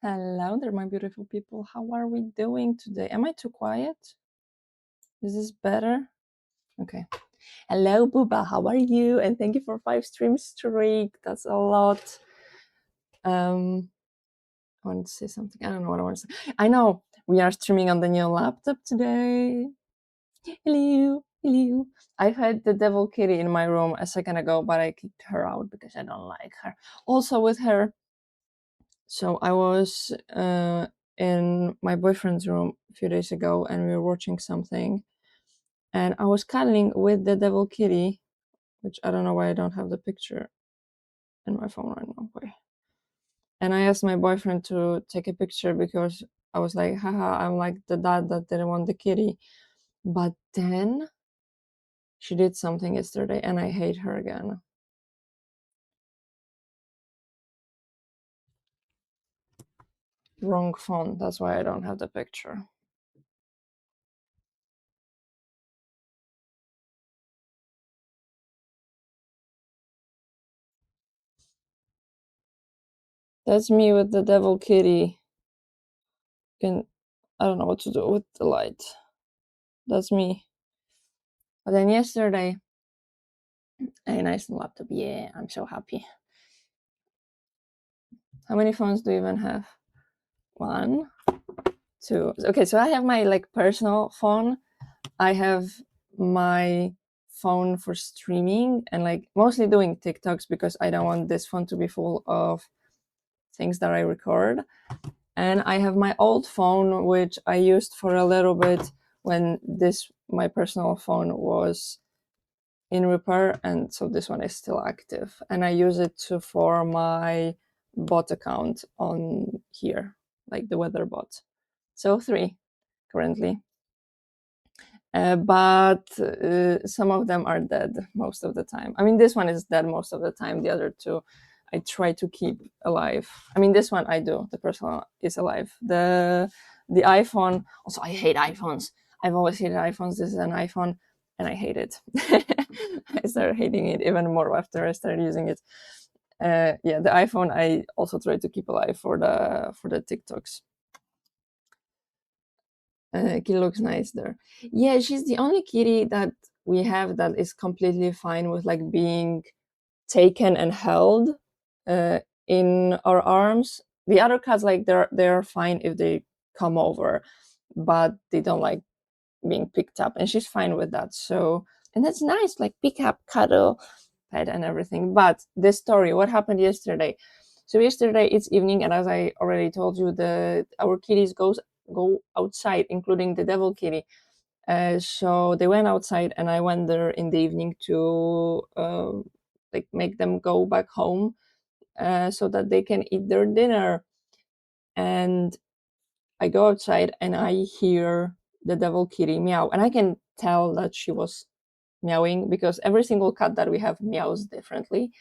Hello there, my beautiful people. How are we doing today? Am I too quiet? Is this better? Okay. Hello, Booba. How are you? And thank you for 5 streams streak. That's a lot. I want to say something. I don't know what I want to say. I know we are streaming on the new laptop today. Hello. Hello. I had the devil kitty in my room a second ago, but I kicked her out because I don't like her. Also with her. So I was in my boyfriend's room a few days ago and we were watching something and I was cuddling with the devil kitty, which I don't know why I don't have the picture in my phone right now. Wait. And I asked my boyfriend to take a picture because I was like, haha, I'm like the dad that didn't want the kitty. But then she did something yesterday and I hate her again. Wrong phone. That's why I don't have the picture. That's me with the devil kitty. I don't know what to do with the light. That's me. But then yesterday, a nice laptop. Yeah, I'm so happy. How many phones do you even have? 1, 2. Okay, so I have my like personal phone. I have my phone for streaming and like mostly doing TikToks because I don't want this phone to be full of things that I record. And I have my old phone, which I used for a little bit when my personal phone was in repair, and so this one is still active and I use it for my bot account on here, like the weather bot. So 3 currently, but some of them are dead most of the time. I mean, this one is dead most of the time. The other 2 I try to keep alive. I mean, this one I do, the personal is alive. The iPhone also, I hate iPhones. I've always hated iPhones. This is an iPhone and I hate it. I started hating it even more after I started using it. Yeah, the iPhone I also try to keep alive for the TikToks. Kitty looks nice there. Yeah, she's the only kitty that we have that is completely fine with like being taken and held in our arms. The other cats, like they're fine if they come over, but they don't like being picked up, and she's fine with that. So, and that's nice, like pick up, cuddle, pet, and everything. But this story, what happened yesterday? So yesterday it's evening, and as I already told you, our kitties go outside, including the devil kitty. So they went outside, and I went there in the evening to like make them go back home so that they can eat their dinner. And I go outside and I hear the devil kitty meow, and I can tell that she was meowing because every single cat that we have meows differently,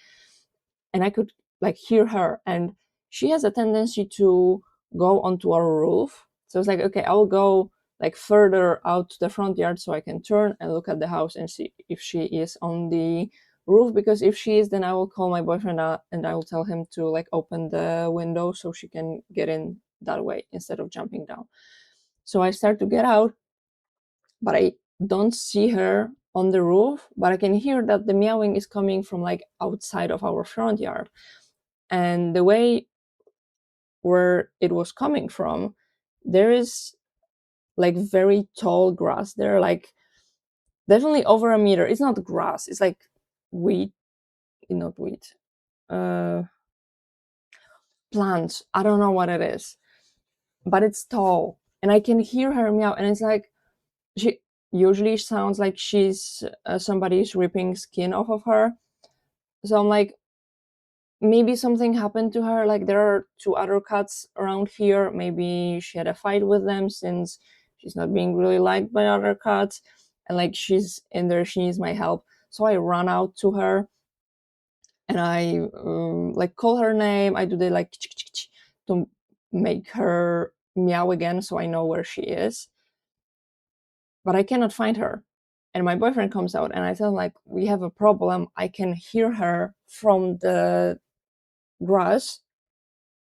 and I could like hear her, and she has a tendency to go onto our roof. So it's like, okay, I'll go like further out to the front yard so I can turn and look at the house and see if she is on the roof, because if she is, then I will call my boyfriend out and I will tell him to like open the window so she can get in that way instead of jumping down. So I start to get out, but I don't see her on the roof, but I can hear that the meowing is coming from like outside of our front yard. And the way where it was coming from, there is like very tall grass there, like definitely over a meter. It's not grass, it's like wheat, not wheat, plants. I don't know what it is, but it's tall. And I can hear her meow, and it's like she usually sounds like she's somebody's ripping skin off of her. So I'm like, maybe something happened to her. Like there are 2 other cats around here. Maybe she had a fight with them since she's not being really liked by other cats. And like she's in there, she needs my help. So I run out to her and I like call her name. I do the like to make her meow again so I know where she is. But I cannot find her. And my boyfriend comes out and I tell him like, we have a problem. I can hear her from the grass,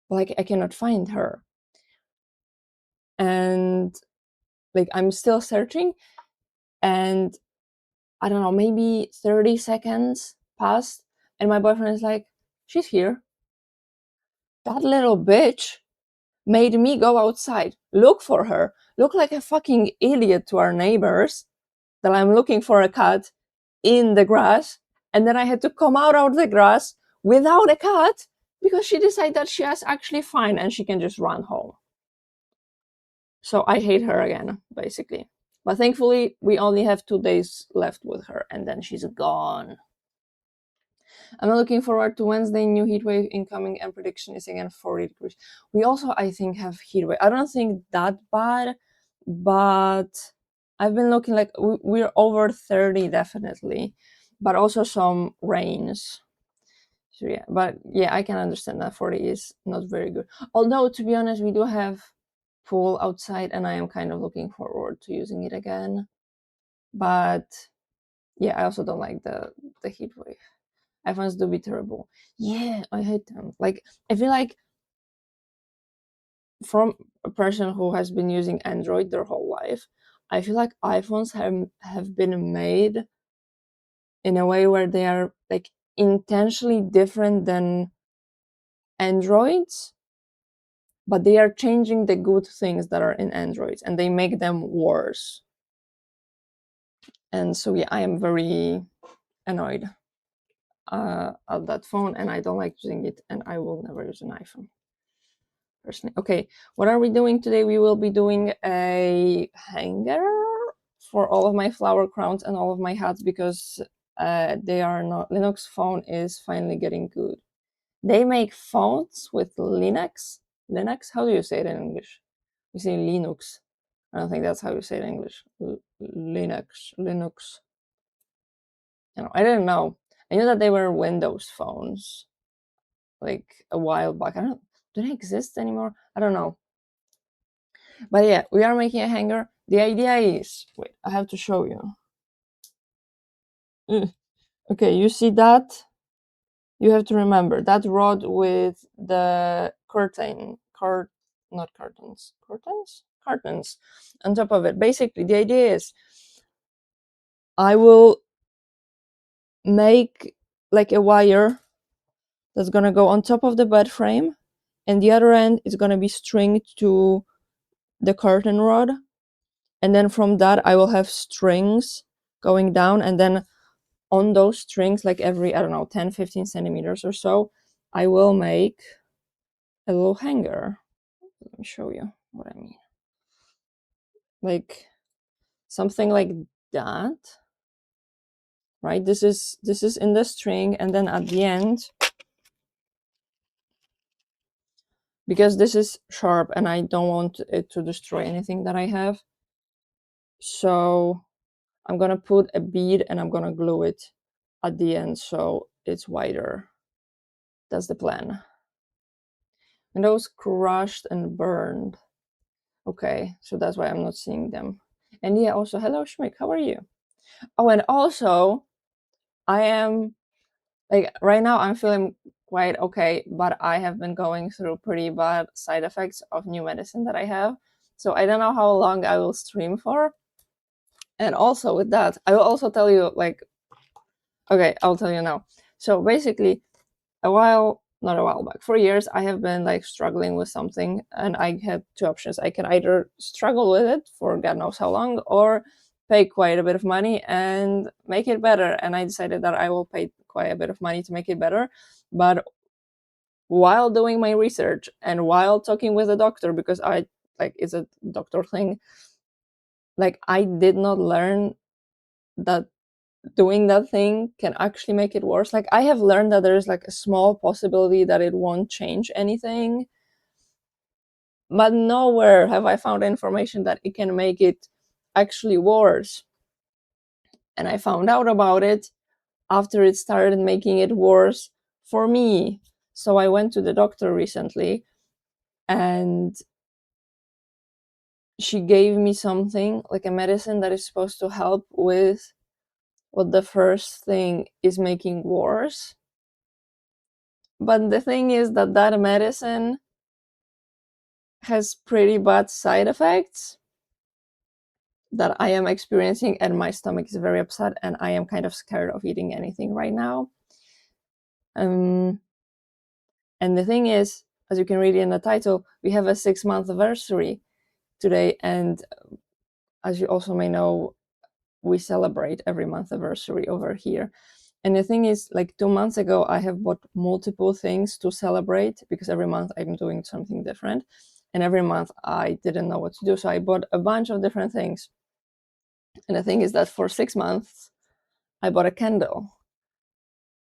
like I cannot find her. and like I'm still searching, and I don't know, maybe 30 seconds passed, and my boyfriend is like, she's here. That little bitch made me go outside, look for her, look like a fucking idiot to our neighbors that I'm looking for a cat in the grass, and then I had to come out of the grass without a cat because she decided that she was actually fine and she can just run home. So I hate her again, basically. But thankfully, we only have 2 days left with her, and then she's gone. I'm looking forward to Wednesday, new heat wave incoming, and prediction is again 40 degrees. We also, I think, have heat wave. I don't think that bad, but I've been looking like we're over 30 definitely, but also some rains. So yeah, but yeah, I can understand that 40 is not very good. Although, to be honest, we do have pool outside, and I am kind of looking forward to using it again. But yeah, I also don't like the heat wave. iPhones do be terrible. Yeah, I hate them. Like, I feel like from a person who has been using Android their whole life, I feel like iPhones have been made in a way where they are like intentionally different than Androids, but they are changing the good things that are in Androids and they make them worse. And so yeah, I am very annoyed at that phone, and I don't like using it, and I will never use an iPhone personally. Okay, what are we doing today? We will be doing a hanger for all of my flower crowns and all of my hats because they are not, Linux phone is finally getting good. They make phones with Linux. Linux? How do you say it in English? We say Linux. I don't think that's how you say it in English. Linux. I didn't know. I knew that they were Windows phones like a while back. I don't. Do they exist anymore? I don't know. But yeah, we are making a hanger. The idea is, wait, I have to show you. Okay, you see that? You have to remember that rod with the not curtains on top of it. Basically, the idea is I will make like a wire that's gonna go on top of the bed frame, and the other end is gonna be stringed to the curtain rod, and then from that I will have strings going down, and then on those strings, like every, I don't know, 10-15 centimeters or so, I will make a little hanger. Let me show you what I mean. Like something like that, right? This is in the string, and then at the end, because this is sharp and I don't want it to destroy anything that I have, so I'm gonna put a bead and I'm gonna glue it at the end so it's wider. That's the plan. And those crushed and burned. Okay, so that's why I'm not seeing them. And yeah, also, hello Schmick, how are you? Oh, and also, I am, like, right now I'm feeling quite okay, but I have been going through pretty bad side effects of new medicine that I have. So I don't know how long I will stream for. And also with that, I will also tell you, like, okay, I'll tell you now. So basically, not a while back, for years, I have been like struggling with something, and I had two options. I can either struggle with it for God knows how long, or pay quite a bit of money and make it better. And I decided that I will pay quite a bit of money to make it better. But while doing my research and while talking with a doctor, because I, like, it's a doctor thing, like, I did not learn that doing that thing can actually make it worse. Like, I have learned that there's like a small possibility that it won't change anything, but nowhere have I found information that it can make it actually worse. And I found out about it after it started making it worse for me. So I went to the doctor recently, and she gave me something like a medicine that is supposed to help with what the first thing is making worse. But the thing is that that medicine has pretty bad side effects that I am experiencing, and my stomach is very upset, and I am kind of scared of eating anything right now. And the thing is, as you can read in the title, we have a 6-month anniversary today, and as you also may know, we celebrate every month anniversary over here. And the thing is, like 2 months ago, I have bought multiple things to celebrate because every month I'm doing something different. And every month I didn't know what to do. So I bought a bunch of different things. And the thing is that for 6 months, I bought a candle.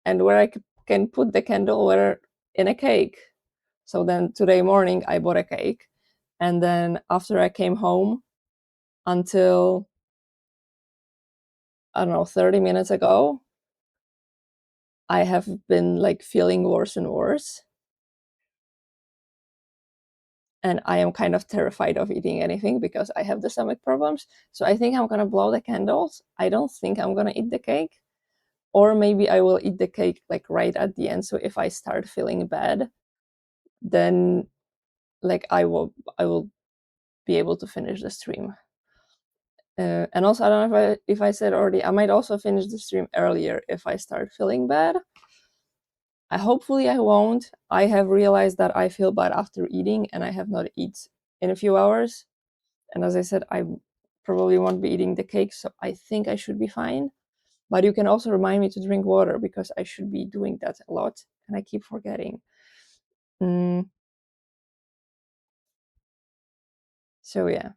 And where I can put the candle where in a cake. So then today morning, I bought a cake. And then after I came home until, I don't know, 30 minutes ago, I have been like feeling worse and worse. And I am kind of terrified of eating anything because I have the stomach problems. So I think I'm gonna blow the candles. I don't think I'm gonna eat the cake. Or maybe I will eat the cake like right at the end. So if I start feeling bad, then like I will be able to finish the stream. And also, I don't know if I said already, I might also finish the stream earlier if I start feeling bad. Hopefully I won't. I have realized that I feel bad after eating, and I have not eaten in a few hours. And as I said, I probably won't be eating the cake, so I think I should be fine. But you can also remind me to drink water because I should be doing that a lot, and I keep forgetting. So yeah.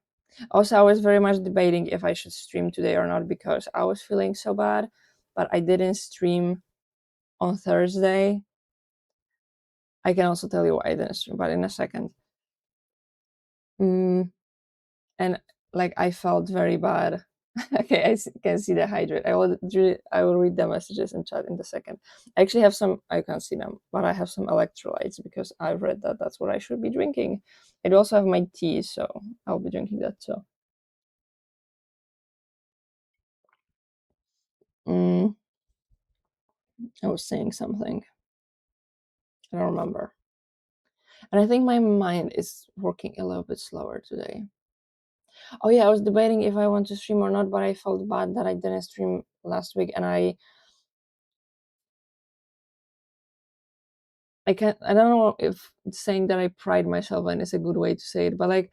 Also, I was very much debating if I should stream today or not because I was feeling so bad, but I didn't stream on Thursday. I can also tell you why I didn't stream, but in a second. And like I felt very bad. Okay, I can see the hydrate. I will read the messages in chat in a second. I actually have some. I can't see them, but I have some electrolytes because I've read that that's what I should be drinking. I do also have my tea, so I'll be drinking that too. I was saying something. I don't remember. And I think my mind is working a little bit slower today. Oh yeah, I was debating if I want to stream or not, but I felt bad that I didn't stream last week, and I can't. I don't know if saying that I pride myself in is a good way to say it, but like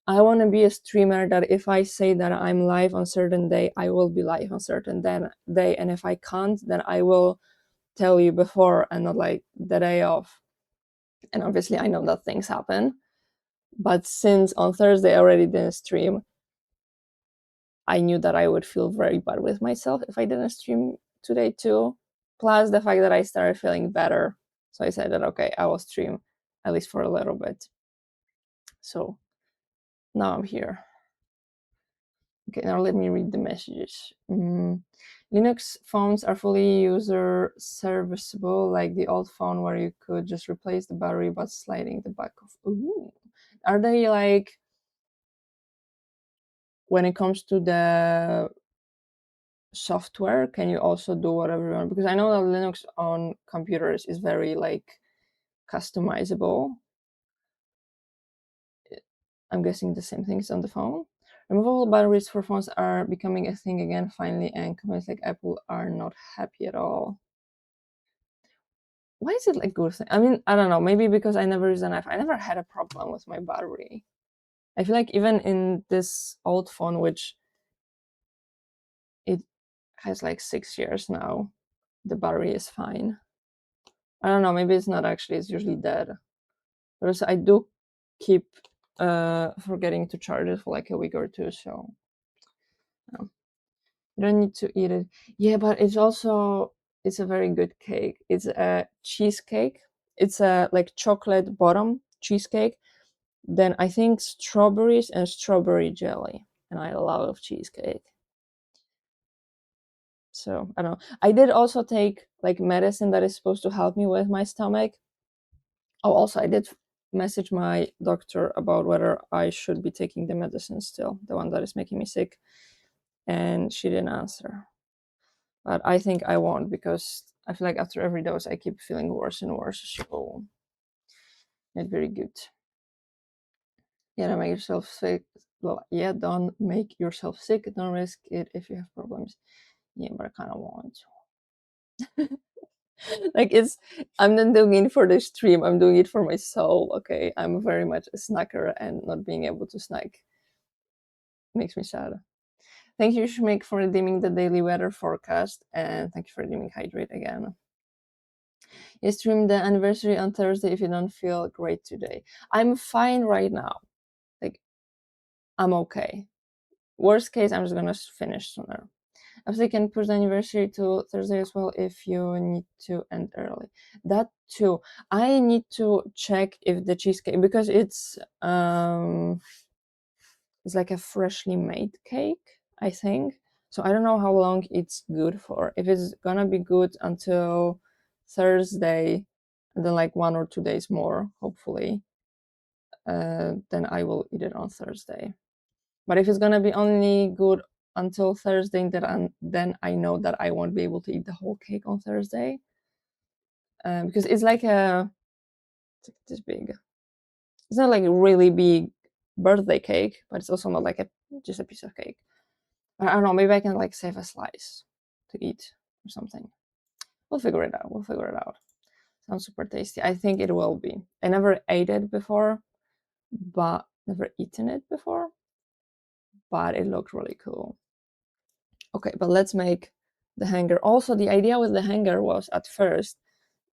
I want to be a streamer that if I say that I'm live on certain day, I will be live on certain day, and if I can't, then I will tell you before and not like the day off. And obviously, I know that things happen, but since on Thursday I already didn't stream, I knew that I would feel very bad with myself if I didn't stream today too. Plus the fact that I started feeling better. So I said that, okay, I will stream at least for a little bit. So now I'm here. Okay, now let me read the messages. Linux phones are fully user serviceable, like the old phone where you could just replace the battery but sliding the back of. Ooh. Are they like, when it comes to the software, can you also do whatever you want? Because I know that Linux on computers is very like customizable. I'm guessing the same things on the phone. Removable batteries for phones are becoming a thing again finally, and companies like Apple are not happy at all. Why is it like good thing? I mean, I don't know, maybe because I never used an iPhone. I never had a problem with my battery. I feel like even in this old phone, which it has like 6 years now, the battery is fine. I don't know, maybe it's not actually, it's usually dead. But also I do keep forgetting to charge it for like a week or two, so no. You don't need to eat it. Yeah, but it's also, it's a very good cake. It's a cheesecake. It's a like chocolate bottom cheesecake. Then I think strawberries and strawberry jelly. And I love cheesecake. So I don't know. I did also take like medicine that is supposed to help me with my stomach. Oh, also I did message my doctor about whether I should be taking the medicine still, the one that is making me sick, and she didn't answer. But I think I won't because I feel like after every dose I keep feeling worse and worse. So not very good. Yeah, don't make yourself sick. Well, yeah, don't make yourself sick. Don't risk it if you have problems. Yeah, but I kind of want to. Like I'm not doing it for the stream. I'm doing it for my soul. Okay, I'm very much a snacker, and not being able to snack makes me sad. Thank you, Shmik, for redeeming the daily weather forecast, and thank you for redeeming Hydrate again. You stream the anniversary on Thursday if you don't feel great today. I'm fine right now. Like, I'm okay. Worst case, I'm just gonna finish sooner. Obviously, you can push the anniversary to Thursday as well if you need to end early. That too. I need to check if the cheesecake, because it's like a freshly made cake, I think. So I don't know how long it's good for. If it's gonna be good until Thursday, and then like 1 or 2 days more, hopefully, then I will eat it on Thursday. But if it's gonna be only good until Thursday, then I know that I won't be able to eat the whole cake on Thursday, because it's like this big. It's not like a really big birthday cake, but it's also not like just a piece of cake. I don't know. Maybe I can like save a slice to eat or something. We'll figure it out. We'll figure it out. Sounds super tasty. I think it will be. I never ate it before, but never eaten it before. But it looked really cool. Okay, but let's make the hanger. Also, the idea with the hanger was at first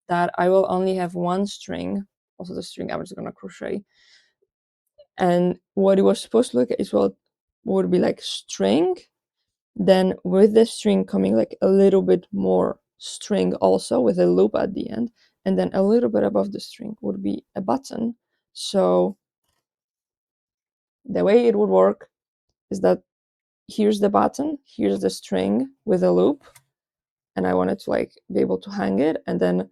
that I will only have one string. Also, the string I was gonna crochet, and what it was supposed to look is what would be like string, then with the string coming like a little bit more string also with a loop at the end, and then a little bit above the string would be a button. So the way it would work is that here's the button, here's the string with a loop, and I wanted to like be able to hang it and then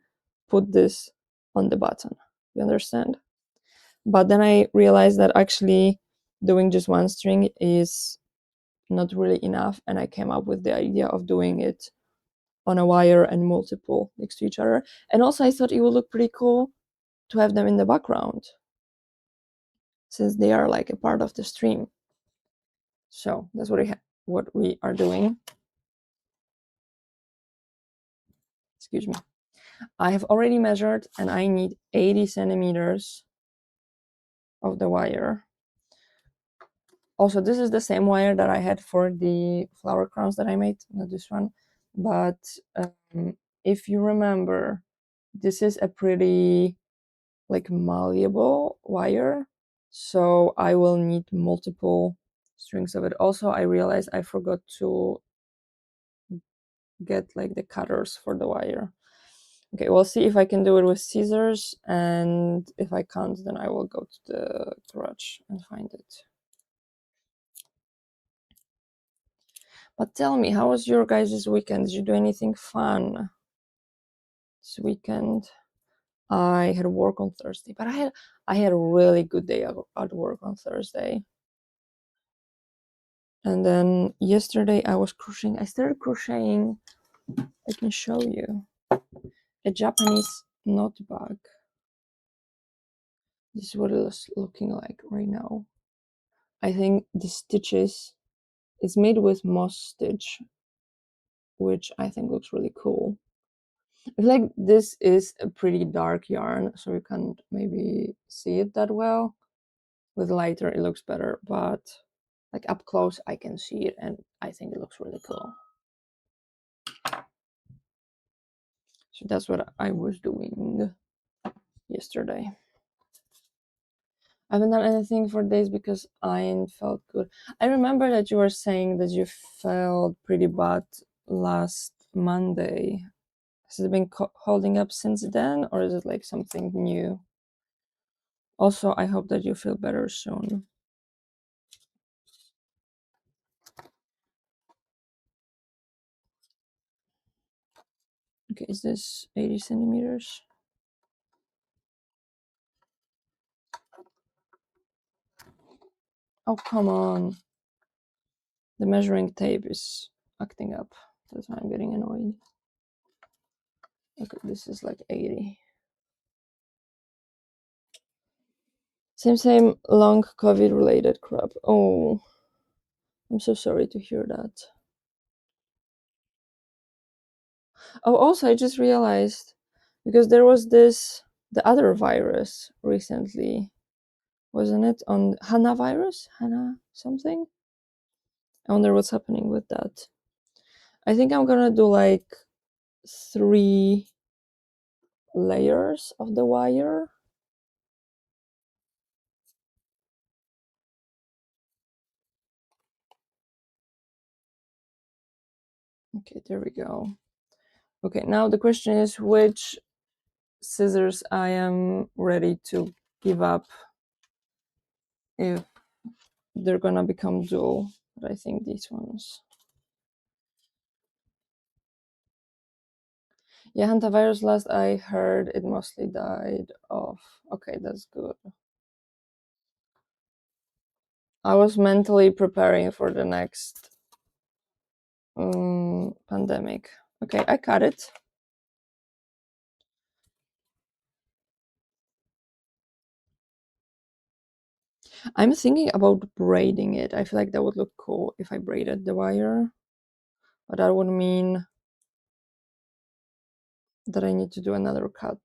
put this on the button. You understand? But then I realized that actually doing just one string is not really enough, and I came up with the idea of doing it on a wire and multiple next to each other. And also I thought it would look pretty cool to have them in the background, since they are like a part of the stream. So that's what we are doing. Excuse me. I have already measured, and I need 80 centimeters of the wire. Also, this is the same wire that I had for the flower crowns that I made, not this one. But if you remember, this is a pretty like malleable wire, so I will need multiple strings of it. Also, I realized I forgot to get like the cutters for the wire. Okay, we'll see if I can do it with scissors, and if I can't, then I will go to the garage and find it. But tell me, how was your guys' weekend? Did you do anything fun this weekend? I had work on Thursday, but I had a really good day at work on Thursday. And then yesterday I was crocheting. I started crocheting, I can show you, a Japanese knot bag. This is what it is looking like right now. I think the stitches, it's made with moss stitch, which I think looks really cool. I feel like this is a pretty dark yarn, so you can't maybe see it that well. With lighter it looks better, but like up close I can see it, and I think it looks really cool. So that's what I was doing yesterday. I haven't done anything for days because I ain't felt good. I remember that you were saying that you felt pretty bad last Monday. Has it been holding up since then, or is it like something new? Also, I hope that you feel better soon. Okay, is this 80 centimeters? Oh, come on. The measuring tape is acting up. That's why I'm getting annoyed. Okay, this is like 80. Same, long COVID related crap. Oh, I'm so sorry to hear that. Oh, also, I just realized because there was the other virus recently, wasn't it? On Hana virus? Hana something? I wonder what's happening with that. I think I'm gonna do like 3 layers of the wire. Okay, there we go. Okay, now the question is which scissors I am ready to give up if they're gonna become dual. But I think these ones. Yeah, hantavirus last I heard it mostly died off. Okay, that's good. I was mentally preparing for the next pandemic. Okay, I cut it. I'm thinking about braiding it. I feel like that would look cool if I braided the wire, but that would mean that I need to do another cut.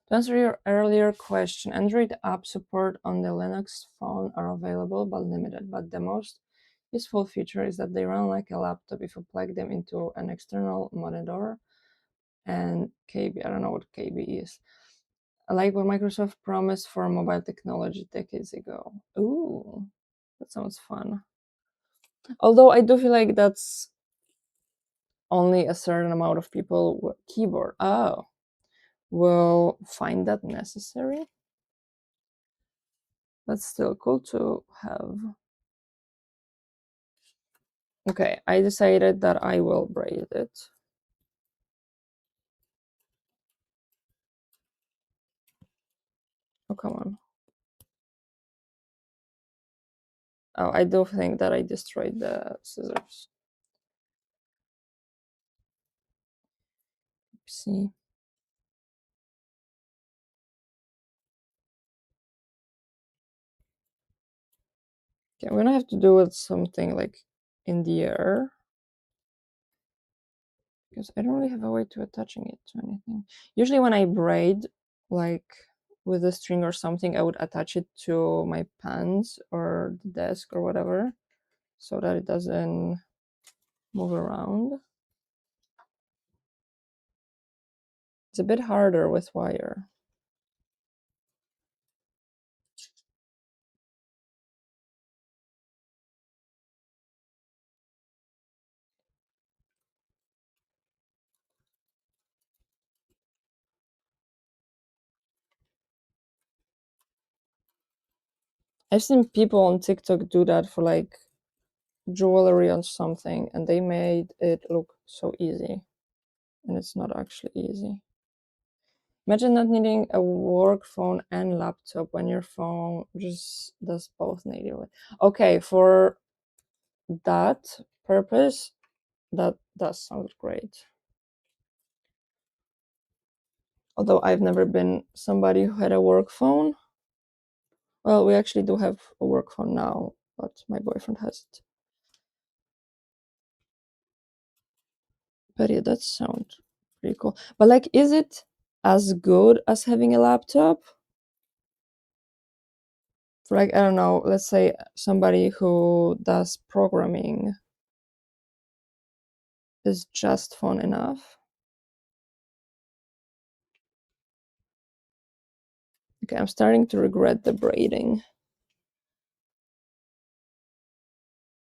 To answer your earlier question, Android app support on the Linux phone are available but limited, but the most useful feature is that they run like a laptop if you plug them into an external monitor and KB. I don't know what KB is. Like what Microsoft promised for mobile technology decades ago. Ooh, that sounds fun. Although I do feel like that's only a certain amount of people with keyboard will find that necessary. But still cool to have. Okay, I decided that I will braid it. Oh, come on. Oh, I do think that I destroyed the scissors. See. Okay, I'm gonna have to do it something like in the air. Because I don't really have a way to attaching it to anything. Usually when I braid, like with a string or something, I would attach it to my pants or the desk or whatever, so that it doesn't move around. It's a bit harder with wire. I've seen people on TikTok do that for like jewelry or something, and they made it look so easy. And it's not actually easy. Imagine not needing a work phone and laptop when your phone just does both natively. Okay, for that purpose, that does sound great. Although I've never been somebody who had a work phone. Well, we actually do have a work phone now, but my boyfriend has it. But yeah, that sounds pretty cool. But like, is it as good as having a laptop? For like, I don't know, let's say somebody who does programming, is just phone enough? Okay, I'm starting to regret the braiding.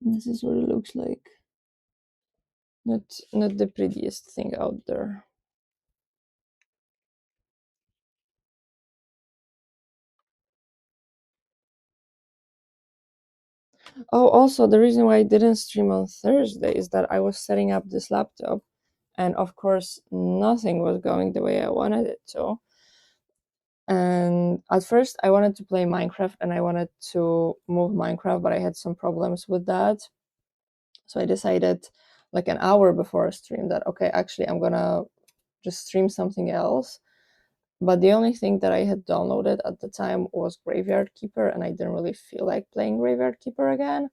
This is what it looks like. Not the prettiest thing out there. Oh, also, the reason why I didn't stream on Thursday is that I was setting up this laptop, and of course, nothing was going the way I wanted it to. And at first, I wanted to play Minecraft and I wanted to move Minecraft, but I had some problems with that. So I decided like an hour before a stream that, okay, actually I'm gonna just stream something else. But the only thing that I had downloaded at the time was Graveyard Keeper, and I didn't really feel like playing Graveyard Keeper again.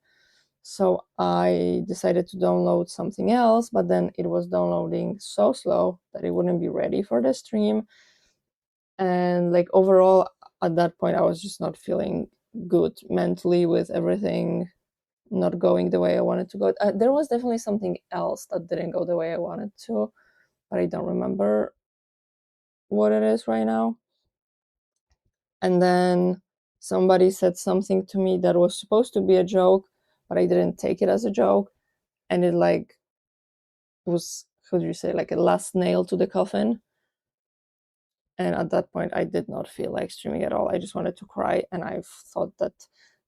So I decided to download something else, but then it was downloading so slow that it wouldn't be ready for the stream. And like overall, at that point, I was just not feeling good mentally with everything not going the way I wanted to go. There was definitely something else that didn't go the way I wanted to, but I don't remember what it is right now. And then somebody said something to me that was supposed to be a joke, but I didn't take it as a joke. And it like was, how do you say, like a last nail to the coffin. And at that point, I did not feel like streaming at all. I just wanted to cry. And I thought that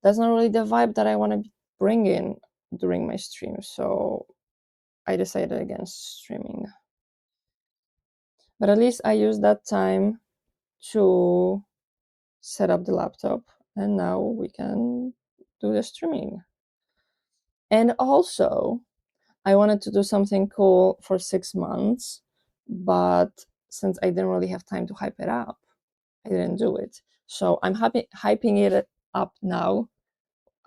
that's not really the vibe that I want to bring in during my stream. So I decided against streaming. But at least I used that time to set up the laptop, and now we can do the streaming. And also, I wanted to do something cool for 6 months, but since I didn't really have time to hype it up, I didn't do it. So I'm happy hyping it up now.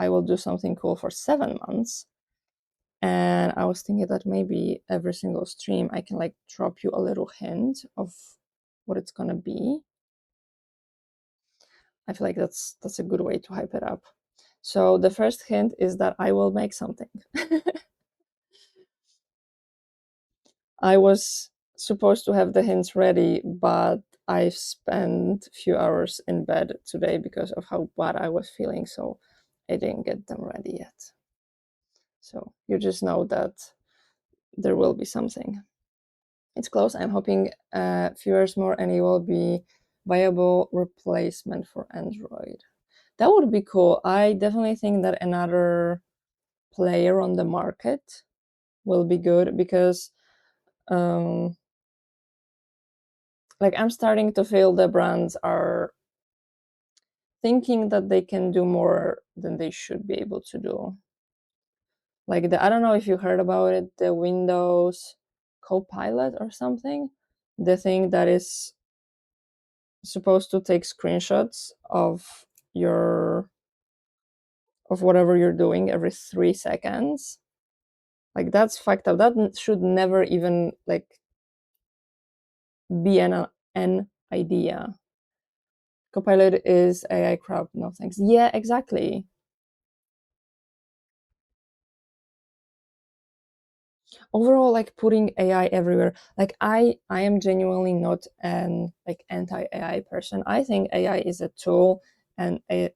I will do something cool for 7 months. And I was thinking that maybe every single stream I can like drop you a little hint of what it's gonna be. I feel like that's a good way to hype it up. So the first hint is that I will make something. I was supposed to have the hints ready, but I've spent a few hours in bed today because of how bad I was feeling, so I didn't get them ready yet. So you just know that there will be something. It's close. I'm hoping a few years more and it will be viable replacement for Android. That would be cool. I definitely think that another player on the market will be good because like I'm starting to feel the brands are thinking that they can do more than they should be able to do. Like I don't know if you heard about it, the Windows Copilot or something, the thing that is supposed to take screenshots of your of whatever you're doing every 3 seconds. Like that's fucked up. That should never even like be an idea. Copilot is AI crap. No thanks. Yeah, exactly. Overall, like putting AI everywhere. Like I am genuinely not an like anti-AI person. I think AI is a tool, and a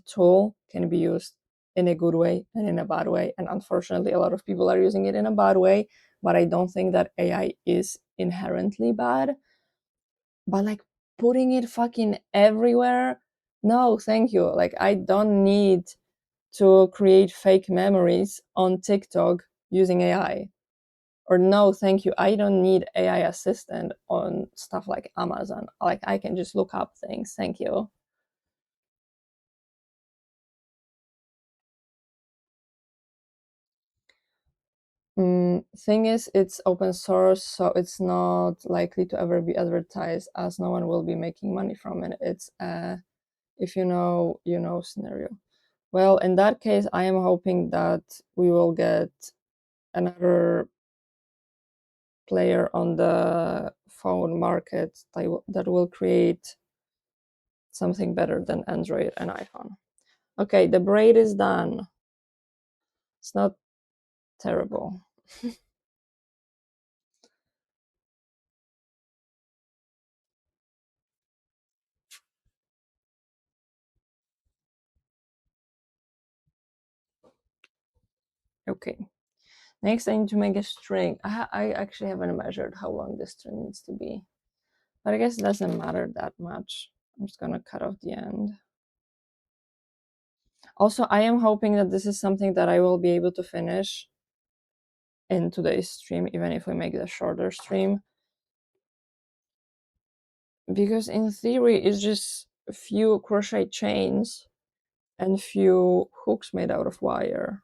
tool can be used in a good way and in a bad way. And unfortunately, a lot of people are using it in a bad way. But I don't think that AI is inherently bad. But like putting it fucking everywhere, no, thank you. Like I don't need to create fake memories on TikTok using AI. Or no, thank you, I don't need AI assistant on stuff like Amazon. Like I can just look up things. Thank you. Thing is, it's open source, so it's not likely to ever be advertised as no one will be making money from it. It's if you know, you know scenario. Well, in that case, I am hoping that we will get another player on the phone market that will create something better than Android and iPhone. Okay, the braid is done. It's not terrible. Okay, next I need to make a string. I actually haven't measured how long this string needs to be, but I guess it doesn't matter that much. I'm just gonna cut off the end. Also, I am hoping that this is something that I will be able to finish in today's stream, even if we make the shorter stream. Because in theory, it's just a few crochet chains and few hooks made out of wire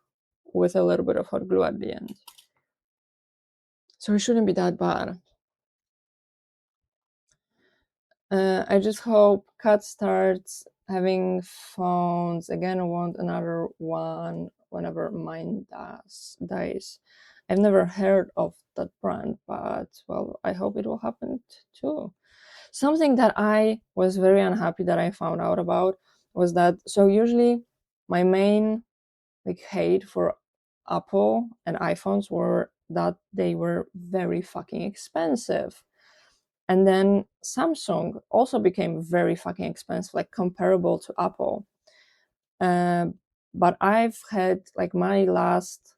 with a little bit of hot glue at the end. So it shouldn't be that bad. I just hope Kat starts having phones again. I want another one whenever mine dies. I've never heard of that brand, but well, I hope it will happen too. Something that I was very unhappy that I found out about was that, so usually my main like hate for Apple and iPhones were that they were very fucking expensive. And then Samsung also became very fucking expensive, like comparable to Apple. Uh, but I've had like my last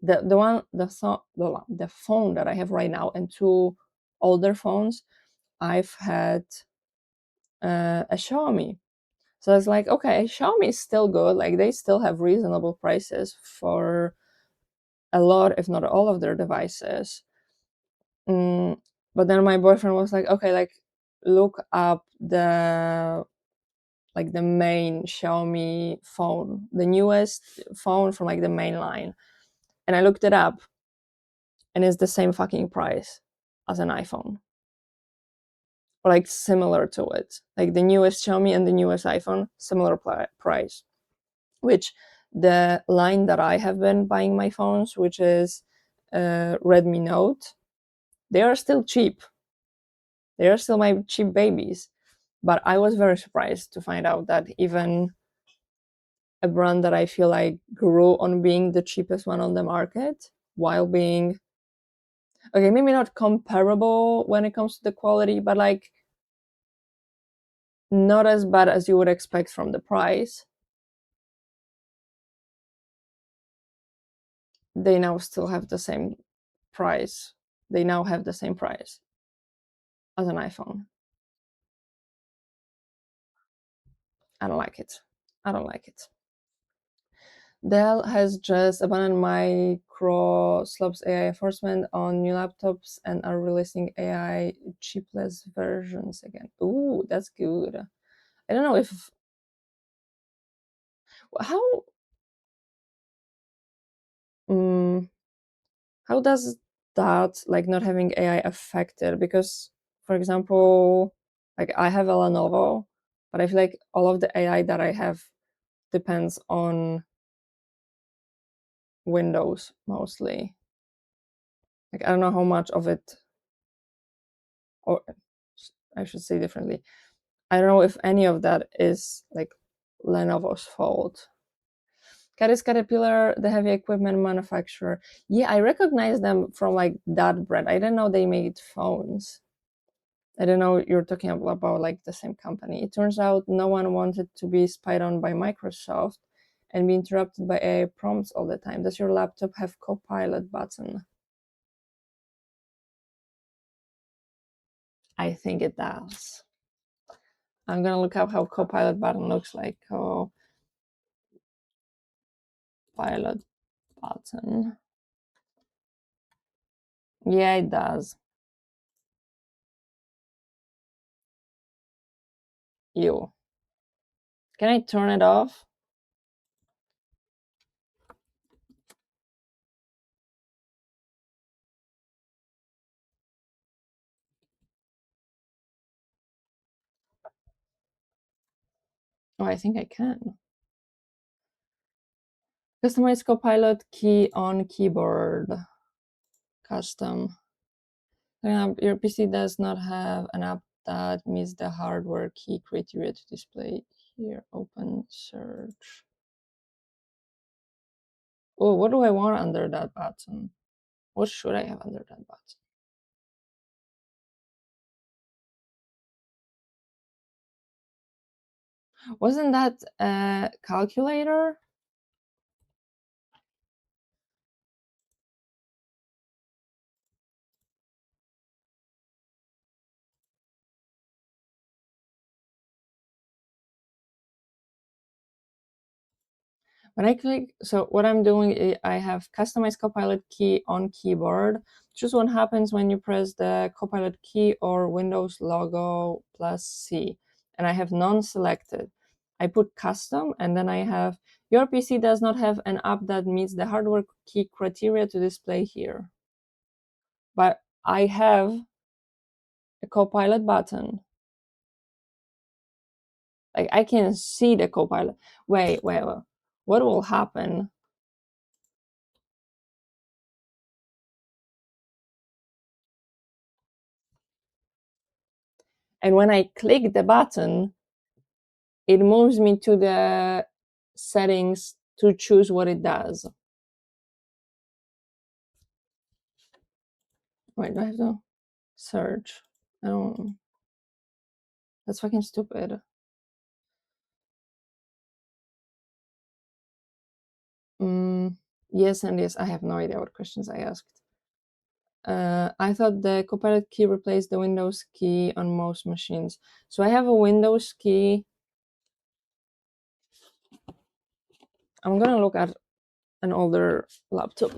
the phone that I have right now and two older phones. I've had a Xiaomi. So it's like, okay, Xiaomi is still good. Like they still have reasonable prices for a lot, if not all of their devices. Mm, but then my boyfriend was like, okay, like look up the main Xiaomi phone, the newest phone from like the main line. And I looked it up and it's the same fucking price as an iPhone. Or like similar to it. Like the newest Xiaomi and the newest iPhone, similar price. Which the line that I have been buying my phones, which is Redmi Note, they are still cheap. They are still my cheap babies. But I was very surprised to find out that even a brand that I feel like grew on being the cheapest one on the market while being, okay, maybe not comparable when it comes to the quality, but like not as bad as you would expect from the price, they now still have the same price. They now have the same price as an iPhone. I don't like it. I don't like it. Dell has just abandoned Microsoft's AI enforcement on new laptops and are releasing AI chipless versions again. Ooh, that's good. I don't know if how um, how does that like not having AI affect it? Because for example, like I have a Lenovo, but I feel like all of the AI that I have depends on Windows mostly. Like I don't know how much of it, or I should say differently. I don't know if any of that is like Lenovo's fault. Caris Caterpillar, the heavy equipment manufacturer. Yeah, I recognize them from like that brand. I didn't know they made phones. I don't know you're talking about like the same company. It turns out no one wanted to be spied on by Microsoft and be interrupted by AI prompts all the time. Does your laptop have Copilot button? I think it does. I'm gonna look up how Copilot button looks like. Copilot button. Yeah, it does. You. Can I turn it off? Oh, I think I can. Customize Copilot key on keyboard. Custom. Your PC does not have an app that meets the hardware key criteria to display here. Open search. Oh, what do I want under that button? What should I have under that button? Wasn't that a calculator? When I click, so what I'm doing is I have customized Copilot key on keyboard. Choose what happens when you press the Copilot key or Windows logo plus C. And I have none selected. I put custom and then I have your PC does not have an app that meets the hardware key criteria to display here. but I have a Copilot button. Like I can see the Copilot. Wait. What will happen? And when I click the button, it moves me to the settings to choose what it does. Wait, do I have to search? I don't. That's fucking stupid. Yes and yes. I have no idea what questions I asked. I thought the Copilot key replaced the Windows key on most machines. So I have a Windows key. I'm gonna look at an older laptop.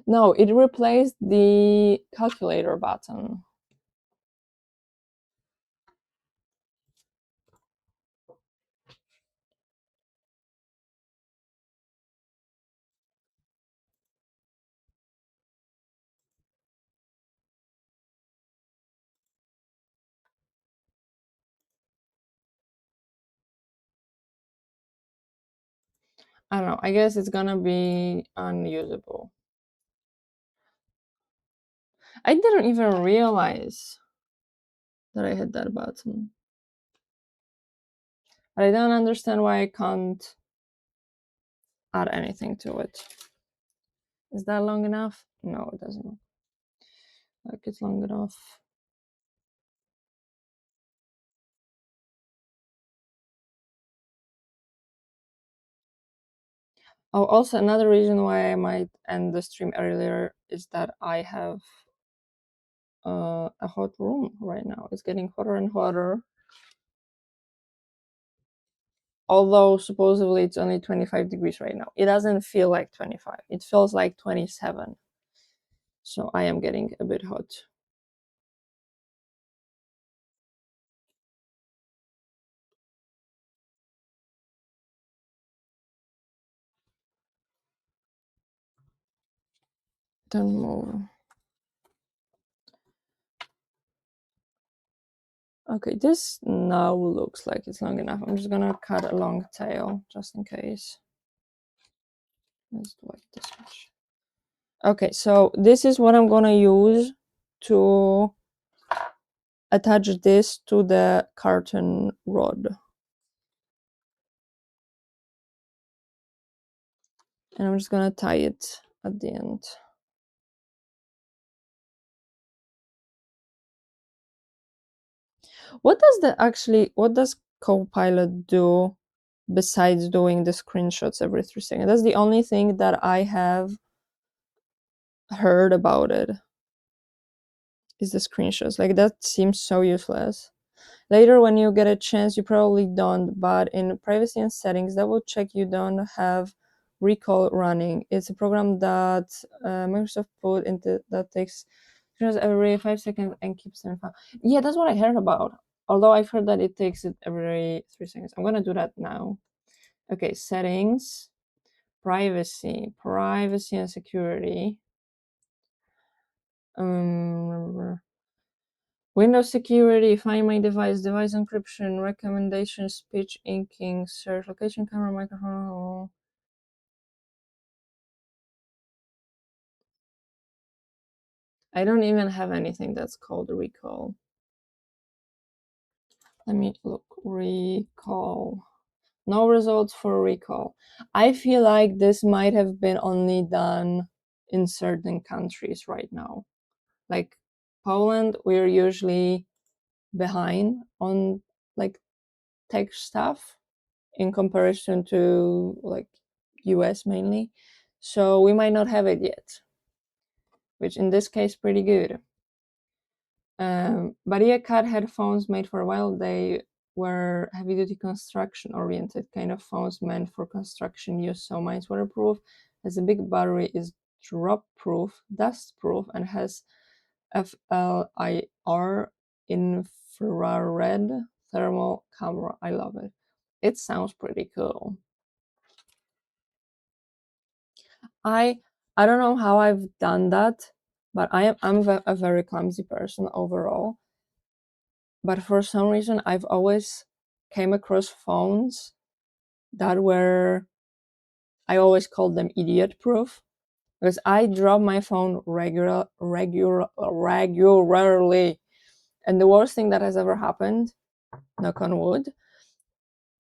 No, it replaced the calculator button. I don't know. I guess it's gonna be unusable. I didn't even realize that I hit that button. But I don't understand why I can't add anything to it. Is that long enough? No, it doesn't look like it's long enough. Oh, also another reason why I might end the stream earlier is that I have a hot room right now. It's getting hotter and hotter. Although supposedly it's only 25 degrees right now. It doesn't feel like 25. It feels like 27. So I am getting a bit hot. Don't move. Okay, this now looks like it's long enough. I'm just gonna cut a long tail just in case. Let's do like this much. Okay, so this is what I'm gonna use to attach this to the carton rod. And I'm just gonna tie it at the end. What does Copilot do besides doing the screenshots every 3 seconds? That's the only thing that I have heard about it, is the screenshots. Like that seems so useless. Later when you get a chance, you probably don't, but in privacy and settings, double check you don't have recall running. It's a program that Microsoft put into that takes screenshots every 5 seconds and keeps them file. Yeah, that's what I heard about. Although I've heard that it takes it every 3 seconds. I'm gonna do that now. Okay, settings, privacy and security. Windows security, find my device encryption, recommendations, speech inking, search, location, camera, microphone. I don't even have anything that's called recall. Let me look. Recall. No results for recall. I feel like this might have been only done in certain countries right now. Like Poland, we're usually behind on like tech stuff in comparison to like US mainly. So we might not have it yet, which in this case pretty good. But yeah, cat headphones made for a while. They were heavy duty construction oriented kind of phones meant for construction use. So mine's waterproof, has a big battery, is drop proof, dust proof, and has FLIR infrared thermal camera. I love it. It sounds pretty cool. I I don't know how I've done that, but I'm a very clumsy person overall. But for some reason, I've always came across phones that were, I always called them idiot proof, because I drop my phone regularly, and the worst thing that has ever happened, knock on wood,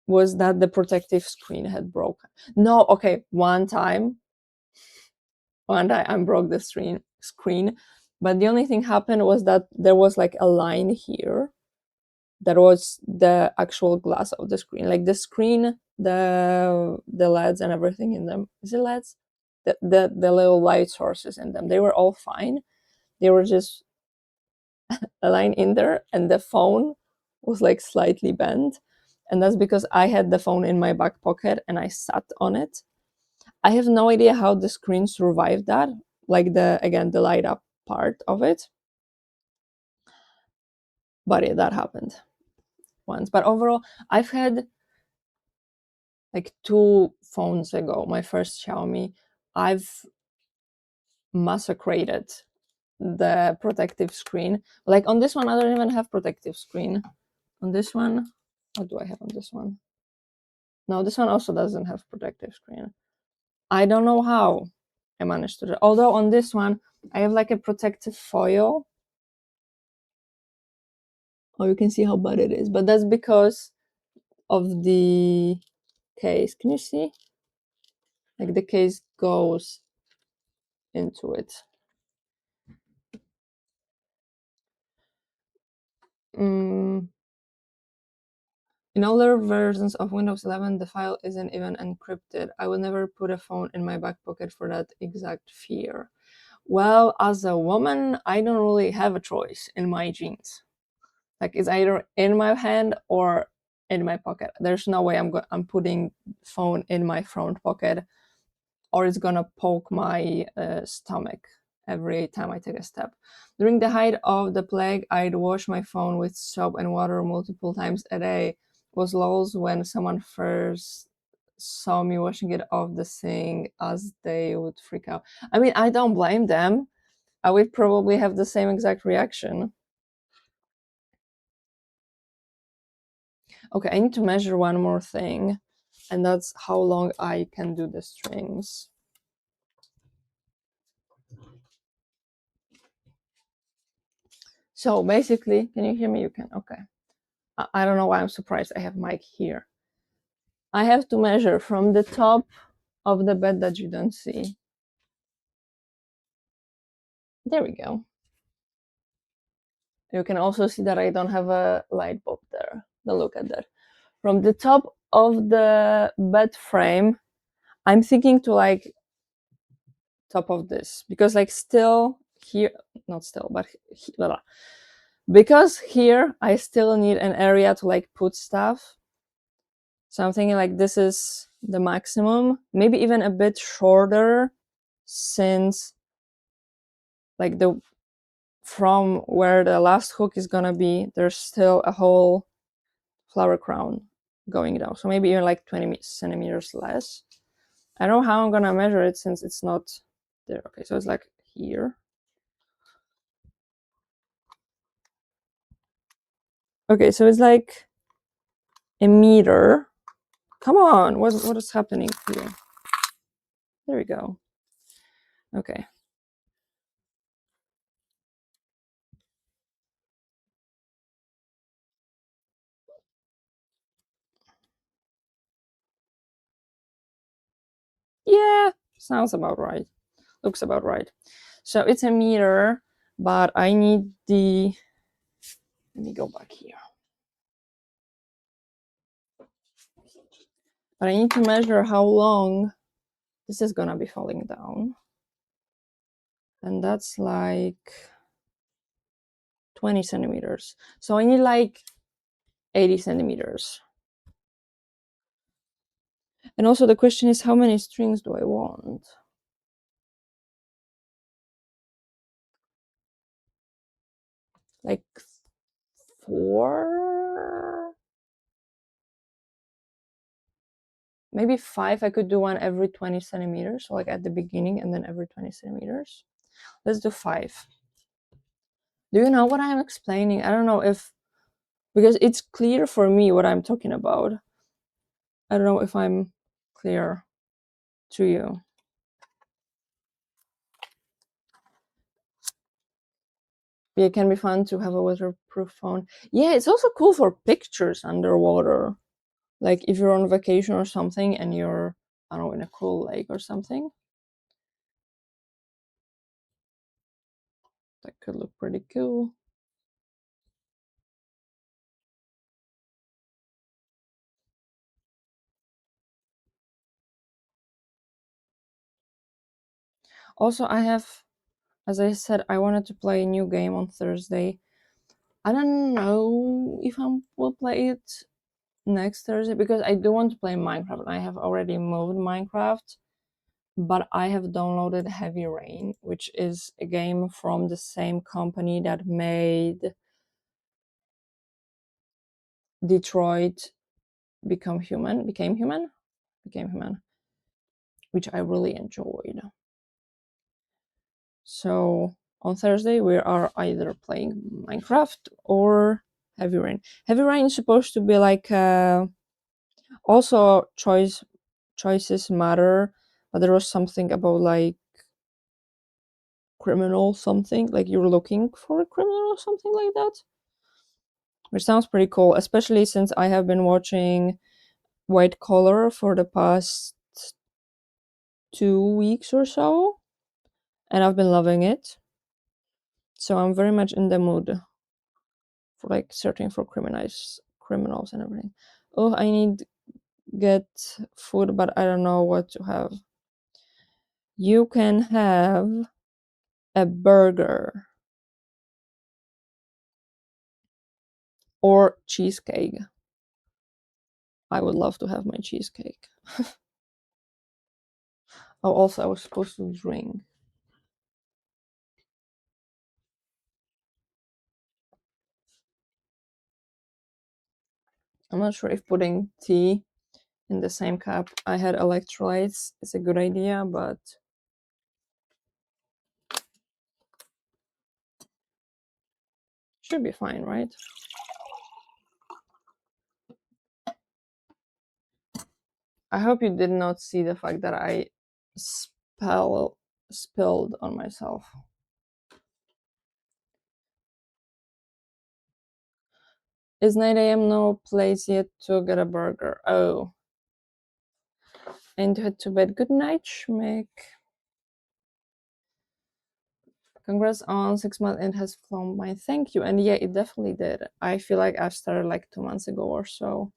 was that the protective screen had broken. No, okay, one time I broke the screen, but the only thing happened was that there was like a line here that was the actual glass of the screen, like the screen, the LEDs and everything in them. Is it LEDs? The little light sources in them, they were all fine. They were just a line in there, and the phone was like slightly bent, and that's because I had the phone in my back pocket and I sat on it. I have no idea how the screen survived that, like the light up part of it. But yeah, that happened once. But overall, I've had like 2 phones ago, my first Xiaomi, I've massacred the protective screen. Like on this one, I don't even have protective screen. On this one, what do I have on this one? No, this one also doesn't have protective screen. I don't know how I managed to do it. Although on this one, I have like a protective foil. Oh, you can see how bad it is, but that's because of the case. Can you see? Like the case goes into it. Mm. In older versions of Windows 11, the file isn't even encrypted. I would never put a phone in my back pocket for that exact fear. Well, as a woman, I don't really have a choice in my jeans. Like it's either in my hand or in my pocket. There's no way I'm putting phone in my front pocket, or it's gonna poke my stomach every time I take a step. During the height of the plague, I'd wash my phone with soap and water multiple times a day. It was lols when someone first saw me washing it off the sink, as they would freak out. I mean, I don't blame them. I would probably have the same exact reaction. Okay, I need to measure one more thing, and that's how long I can do the strings. So basically, can you hear me? You can. Okay. I don't know why I'm surprised I have mic here. I have to measure from the top of the bed that you don't see. There we go. You can also see that I don't have a light bulb there. Now look at that. From the top of the bed frame, I'm thinking to like top of this, because like still here, not still, but blah, blah. Because here I still need an area to like put stuff. So I'm thinking like this is the maximum, maybe even a bit shorter, since like the from where the last hook is gonna be, there's still a whole flower crown going down. So maybe even like 20 centimeters less. I don't know how I'm gonna measure it since it's not there. Okay, so it's like here. Okay, so it's like a meter. Come on, what is happening here? There we go. Okay. Yeah, sounds about right. Looks about right. So it's a meter, but I need the, let me go back here. But I need to measure how long this is gonna be falling down. And that's like 20 centimeters. So I need like 80 centimeters. And also the question is, how many strings do I want? Like 4? maybe 5. I could do one every 20 centimeters, so like at the beginning and then every 20 centimeters. Let's do 5. Do you know what I'm explaining? I don't know if, because it's clear for me what I'm talking about. I don't know if I'm clear to you. Yeah, it can be fun to have a waterproof phone. Yeah, it's also cool for pictures underwater. Like if you're on vacation or something and you're, I don't know, in a cool lake or something. That could look pretty cool. Also, I have, as I said, I wanted to play a new game on Thursday. I don't know if I will play it next Thursday because I do want to play Minecraft. I have already moved Minecraft, but I have downloaded Heavy Rain, which is a game from the same company that made Detroit Become Human, Became Human, which I really enjoyed. So on Thursday we are either playing Minecraft or Heavy Rain. Heavy Rain is supposed to be like also choices matter, but there was something about like criminal something, like you're looking for a criminal or something like that, which sounds pretty cool, especially since I have been watching White Collar for the past 2 weeks or so, and I've been loving it. So I'm very much in the mood for like searching for criminals and everything. Oh, I need get food, but I don't know what to have. You can have a burger or cheesecake. I would love to have my cheesecake. Oh, also I was supposed to drink. I'm not sure if putting tea in the same cup I had electrolytes is a good idea, but should be fine, right? I hope you did not see the fact that I spilled on myself. It's 9 a.m. No place yet to get a burger. Oh. And head to bed. Good night, Schmick. Congrats on 6 months. It has flown by. Thank you. And yeah, it definitely did. I feel like I started like 2 months ago or so.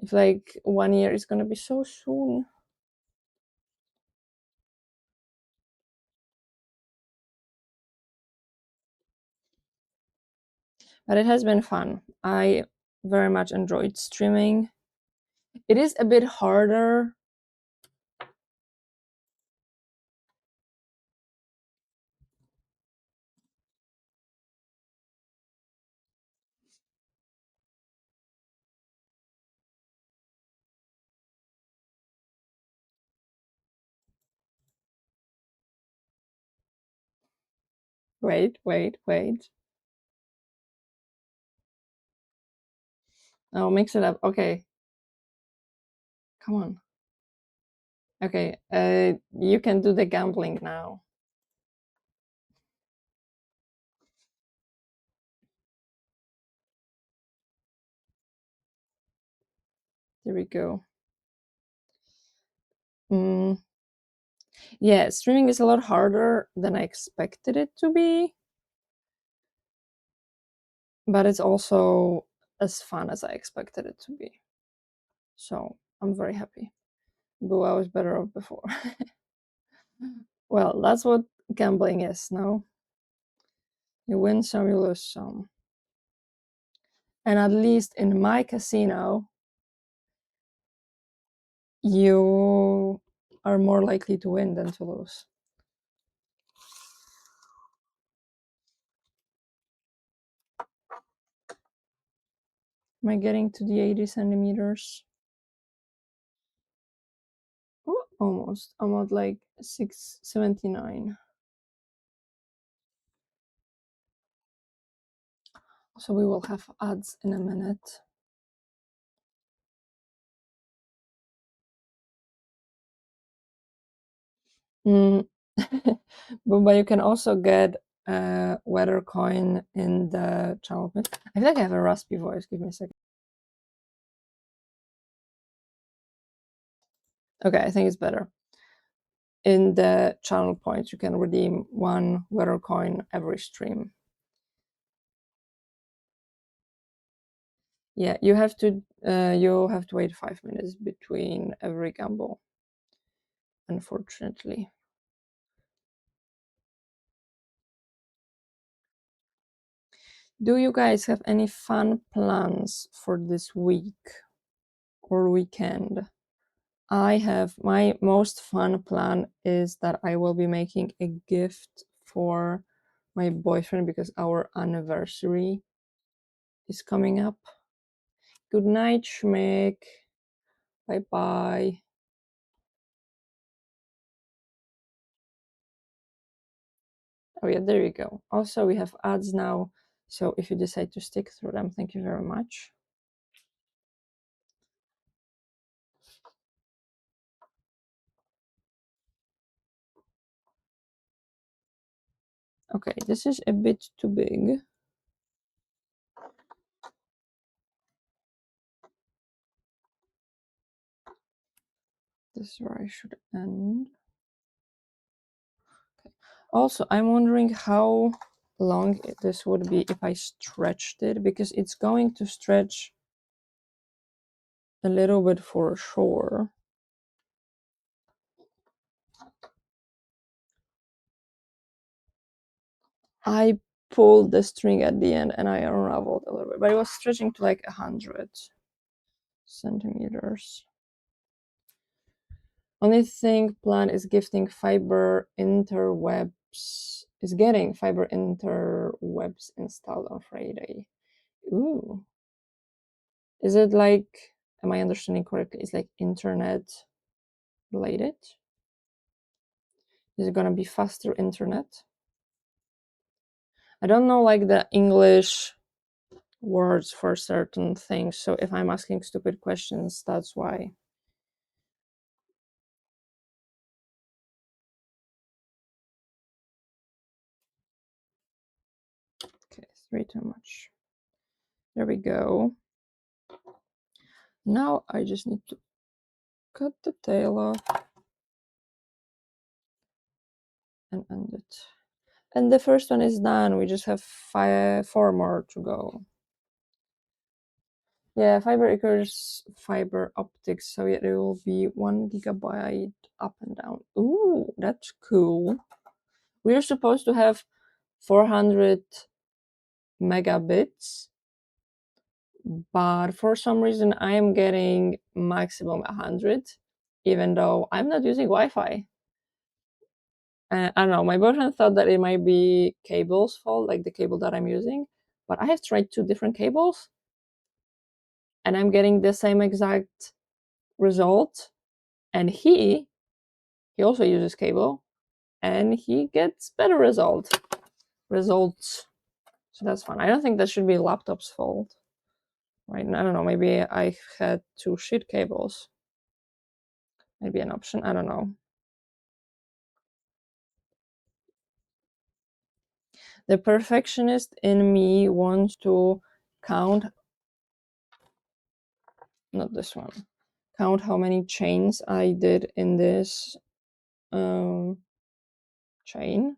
I feel like 1 year is gonna be so soon. But it has been fun. I very much enjoyed streaming. It is a bit harder. Wait. Oh, mix it up. Okay. Come on. Okay. You can do the gambling now. There we go. Yeah, streaming is a lot harder than I expected it to be, but it's also as fun as I expected it to be. So I'm very happy. But I was better off before. Well, that's what gambling is, no? You win some, you lose some. And at least in my casino, you are more likely to win than to lose. Am I getting to the 80 centimeters? almost. I'm at like 679. So we will have ads in a minute. Mm. But you can also get a weather coin in the channel. I feel like I have a raspy voice. Give me a second. Okay, I think it's better. In the channel points, you can redeem one weather coin every stream. Yeah, you have to wait 5 minutes between every gamble, unfortunately. Do you guys have any fun plans for this week or weekend? I have, my most fun plan is that I will be making a gift for my boyfriend because our anniversary is coming up. Good night, Schmick. Bye bye. Oh yeah, there you go. Also, we have ads now, so if you decide to stick through them, thank you very much. Okay, this is a bit too big. This is where I should end. Okay. Also, I'm wondering how long this would be if I stretched it, because it's going to stretch a little bit for sure. I pulled the string at the end and I unraveled a little bit, but it was stretching to like 100 centimeters. Only thing planned is getting fiber interwebs installed on Friday. Ooh. Is it like, am I understanding correctly? It's like internet related? Is it gonna be faster internet? I don't know like the English words for certain things, so if I'm asking stupid questions, that's why. Okay, 3 too much. There we go. Now I just need to cut the tail off and end it. And the first one is done. We just have 4 more to go. Yeah, fiber equals fiber optics, so it will be 1 gigabyte up and down. Ooh, that's cool. We're supposed to have 400 megabits, but for some reason I am getting maximum 100, even though I'm not using Wi-Fi. I don't know, my boyfriend thought that it might be cable's fault, like the cable that I'm using, but I have tried 2 different cables and I'm getting the same exact result. And he also uses cable and he gets better results. So that's fun. I don't think that should be laptop's fault, right? I don't know, maybe I had 2 shit cables. Maybe an option, I don't know. The perfectionist in me wants to count, not this one, count how many chains I did in this chain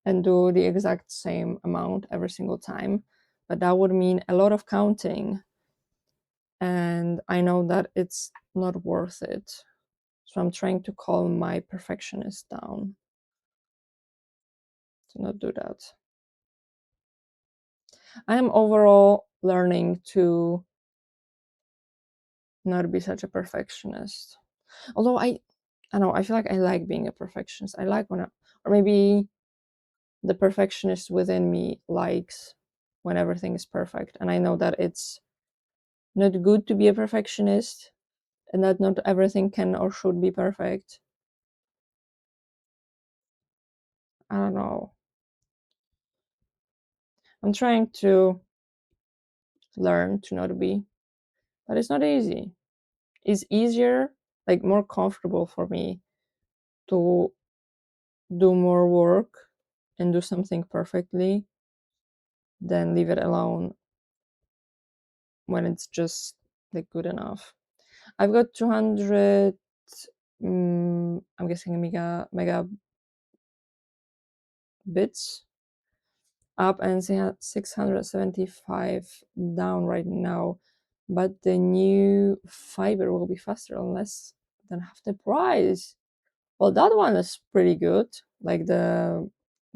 and do the exact same amount every single time. But that would mean a lot of counting. And I know that it's not worth it. So I'm trying to calm my perfectionist down to not do that. I am overall learning to not be such a perfectionist. Although I don't know, I feel like I like being a perfectionist. I like when or maybe the perfectionist within me likes when everything is perfect. And I know that it's not good to be a perfectionist, and that not everything can or should be perfect. I don't know. I'm trying to learn to not be, but it's not easy. It's easier, like more comfortable for me to do more work and do something perfectly than leave it alone when it's just like good enough. I've got 200 I'm guessing mega bits up and 675 down right now, but the new fiber will be faster and less than half the price. Well, that one is pretty good, like the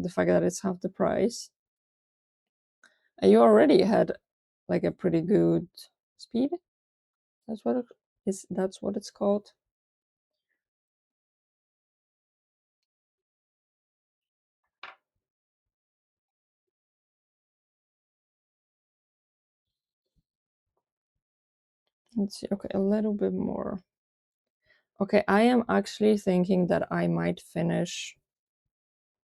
fact that it's half the price. And you already had like a pretty good speed. That's what it is. That's what it's called. Let's see. Okay, a little bit more. Okay, I am actually thinking that I might finish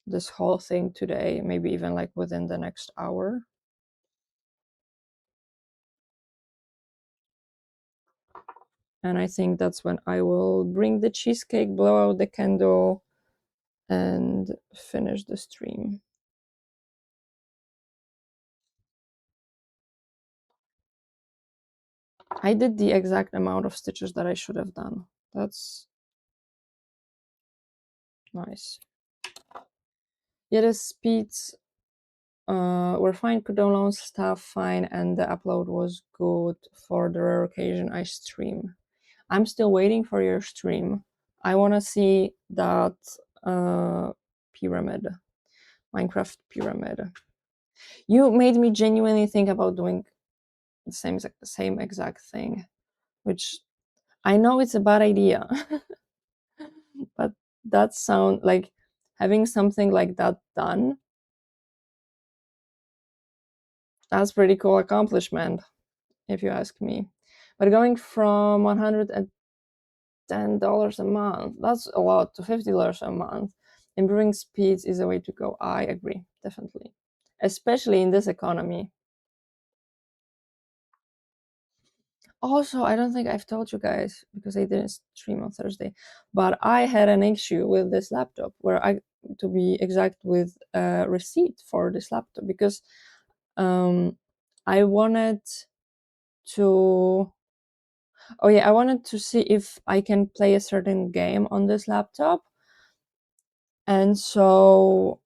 this whole thing today, maybe even like within the next hour. And I think that's when I will bring the cheesecake, blow out the candle, and finish the stream. I did the exact amount of stitches that I should have done. That's nice. Yeah, the speeds were fine, download stuff fine, and the upload was good for the rare occasion I stream. I'm still waiting for your stream. I want to see that pyramid, Minecraft pyramid. You made me genuinely think about doing the same exact thing, which I know it's a bad idea, but that sound like having something like that done. That's pretty cool accomplishment, if you ask me. But going from $110 a month, that's a lot, to $50 a month. Improving speeds is a way to go. I agree, definitely. Especially in this economy. Also, I don't think I've told you guys because I didn't stream on Thursday, but I had an issue with this laptop where to be exact, with a receipt for this laptop because I wanted to. Oh yeah, I wanted to see if I can play a certain game on this laptop, and so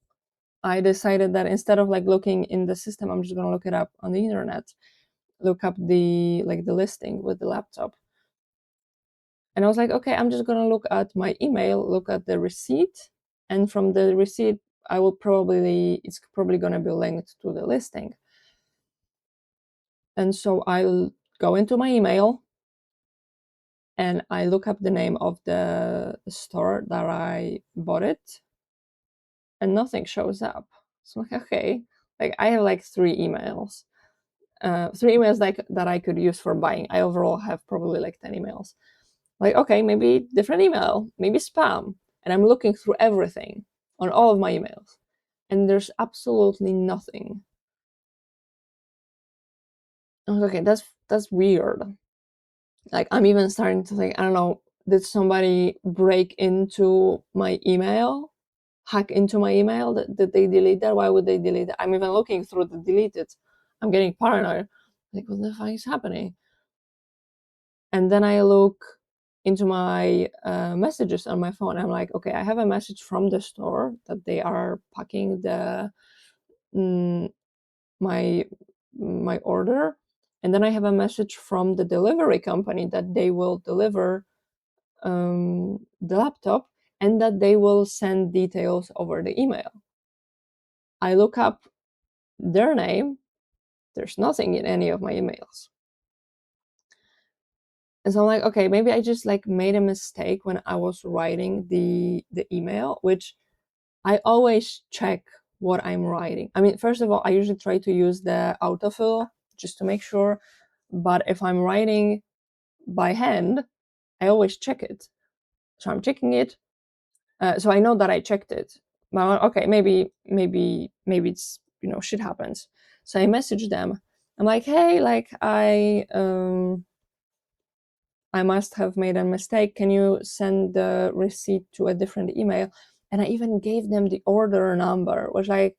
I decided that instead of like looking in the system, I'm just gonna look it up on the internet, look up the listing with the laptop. And I was like, okay, I'm just gonna look at my email, look at the receipt, and from the receipt, it's probably gonna be linked to the listing. And so I'll go into my email and I look up the name of the store that I bought it, and nothing shows up. So I'm like, okay, like I have like three emails like that I could use for buying. I overall have probably like 10 emails. Like, okay, maybe different email, maybe spam. And I'm looking through everything on all of my emails, and there's absolutely nothing. I was like, okay, that's weird. Like, I'm even starting to think, I don't know, did somebody break into my email, hack into my email? Did they delete that? Why would they delete it? I'm even looking through the deleted. I'm getting paranoid. Like, what the fuck is happening? And then I look into my messages on my phone. I'm like, okay, I have a message from the store that they are packing my order, and then I have a message from the delivery company that they will deliver the laptop and that they will send details over the email. I look up their name. There's nothing in any of my emails. And so I'm like, okay, maybe I just like made a mistake when I was writing the email, which I always check what I'm writing. I mean, first of all, I usually try to use the autofill just to make sure. But if I'm writing by hand, I always check it. So I'm checking it. So I know that I checked it. But okay, maybe it's, shit happens. So I message them. I'm like, hey, like I must have made a mistake. Can you send the receipt to a different email? And I even gave them the order number, which, like,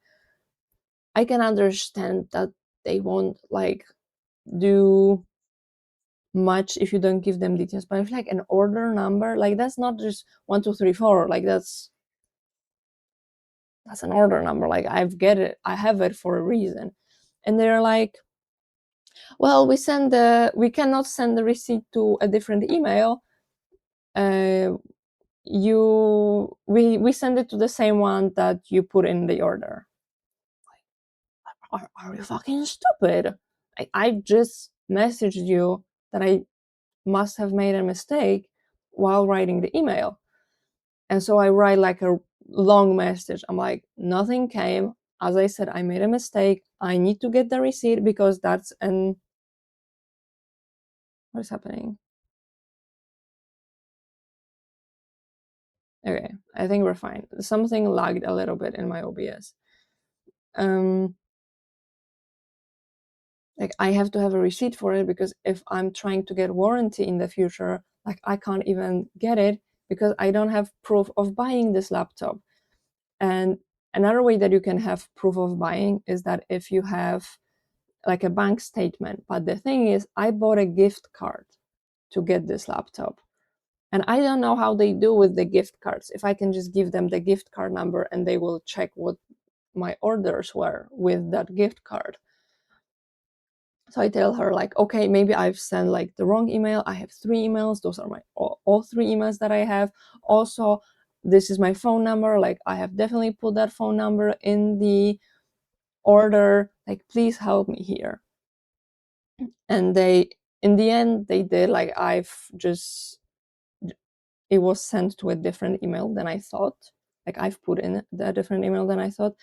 I can understand that they won't like do much if you don't give them details. But if like an order number, like that's not just 1 2 3 4, like that's an order number. Like I've get it, I have it for a reason. And they're like, well, we cannot send the receipt to a different email. We send it to the same one that you put in the order. Like, are you fucking stupid? I just messaged you that I must have made a mistake while writing the email. And so I write like a long message. I'm like, nothing came. As I said, I made a mistake. I need to get the receipt because that's an. What is happening? Okay, I think we're fine. Something lagged a little bit in my OBS. Like I have to have a receipt for it, because if I'm trying to get warranty in the future, like I can't even get it because I don't have proof of buying this laptop. And another way that you can have proof of buying is that if you have like a bank statement. But the thing is, I bought a gift card to get this laptop. And I don't know how they do with the gift cards. If I can just give them the gift card number and they will check what my orders were with that gift card. So I tell her like, okay, maybe I've sent like the wrong email. I have 3 emails. Those are my all 3 emails that I have. Also, this is my phone number. Like I have definitely put that phone number in the order. Like, please help me here. And they, in the end, they did. Like it was sent to a different email than I thought. Like I've put in a different email than I thought.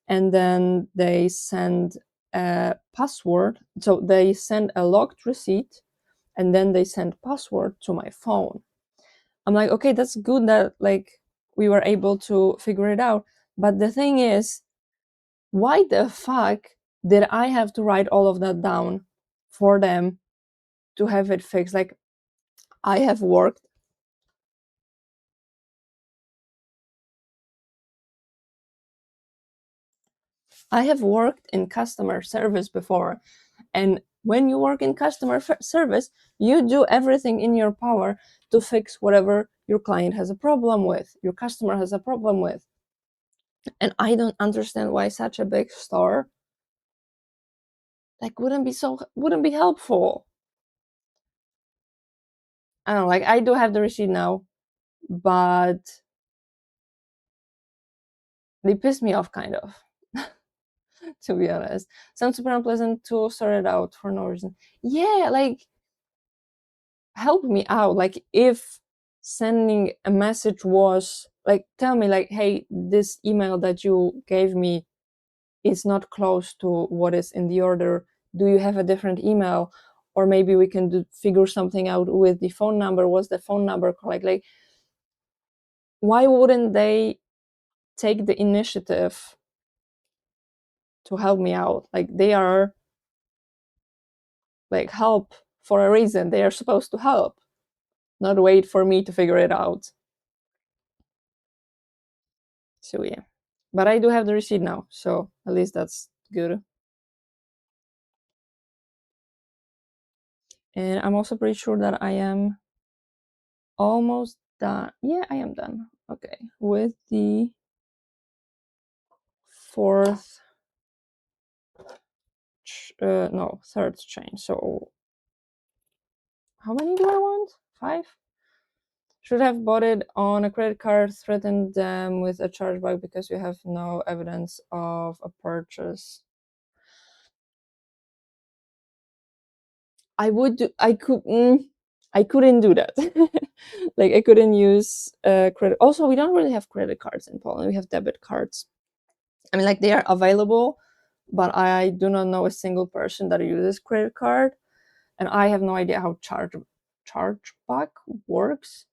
And then they send a password. So they send a locked receipt, and then they send password to my phone. I'm like, okay, that's good that like we were able to figure it out. But the thing is, why the fuck did I have to write all of that down for them to have it fixed? Like I have worked in customer service before, and when you work in customer service, you do everything in your power to fix whatever your client has a problem with, your customer has a problem with. And I don't understand why such a big store like wouldn't be helpful. I don't know, like I do have the receipt now, but they piss me off kind of. To be honest, sounds super unpleasant to sort it out for no reason. Yeah, like help me out. Like if sending a message was like, tell me like, hey, this email that you gave me is not close to what is in the order. Do you have a different email? Or maybe we can figure something out with the phone number. Was the phone number correct? Like, why wouldn't they take the initiative to help me out? Like they are like help for a reason. They are supposed to help, not wait for me to figure it out. So yeah, but I do have the receipt now, so at least that's good. And I'm also pretty sure that I am almost done. Yeah, I am done. Okay, with the fourth, no, third chain. So how many do I want? 5? Should have bought it on a credit card, threatened them with a chargeback because you have no evidence of a purchase. I couldn't do that. Like I couldn't use credit. Also, we don't really have credit cards in Poland. We have debit cards. I mean, like they are available, but I do not know a single person that uses credit card, and I have no idea how chargeback works.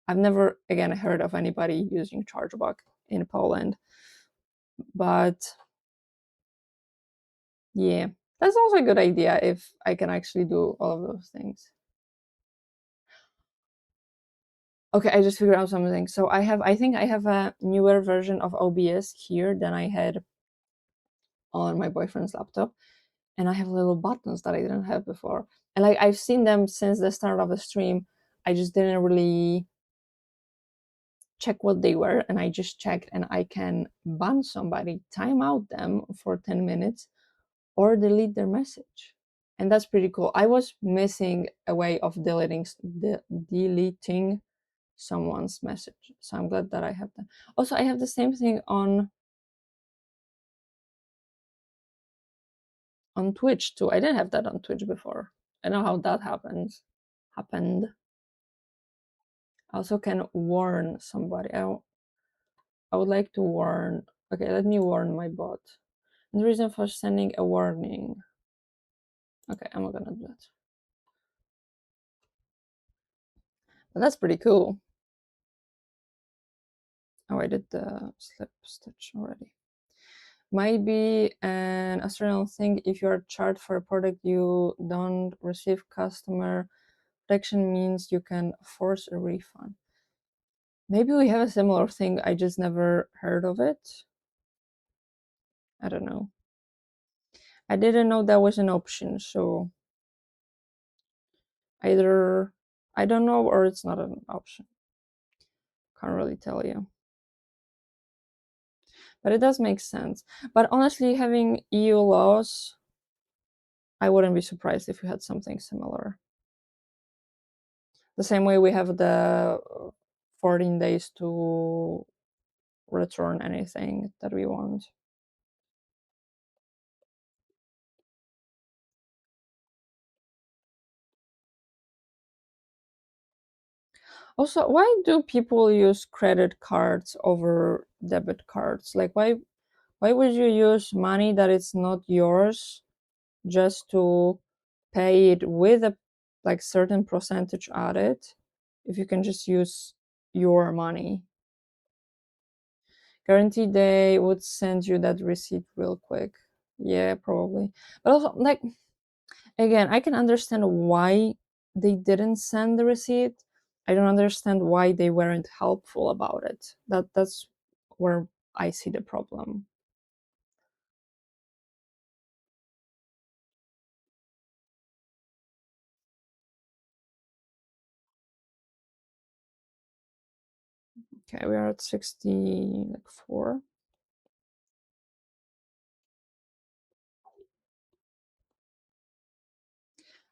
I've never again heard of anybody using chargeback in Poland, but yeah, that's also a good idea if I can actually do all of those things. Okay, I just figured out something. So I think I have a newer version of OBS here than I had on my boyfriend's laptop. And I have little buttons that I didn't have before. And like I've seen them since the start of the stream. I just didn't really check what they were, and I just checked, and I can ban somebody, time out them for 10 minutes, or delete their message. And that's pretty cool. I was missing a way of deleting someone's message, so I'm glad that I have that. Also, I have the same thing on Twitch too. I didn't have that on Twitch before. I know how that happened. I also can warn somebody. I would like to warn. Okay, let me warn my bot. And the reason for sending a warning. Okay, I'm not gonna do that. But that's pretty cool. Oh, I did the slip stitch already. Might be an Australian thing. If you are charged for a product you don't receive, customer protection means you can force a refund. Maybe we have a similar thing. I just never heard of it. I don't know. I didn't know that was an option, so either I don't know or it's not an option. Can't really tell you. But it does make sense. But honestly, having EU laws, I wouldn't be surprised if we had something similar. The same way we have the 14 days to return anything that we want. Also, why do people use credit cards over debit cards? Like, why would you use money that it's not yours just to pay it with a like certain percentage added if you can just use your money? Guarantee they would send you that receipt real quick. Yeah, probably. But also, like, again, I can understand why they didn't send the receipt. I don't understand why they weren't helpful about it. That's where I see the problem. Okay, we are at 64.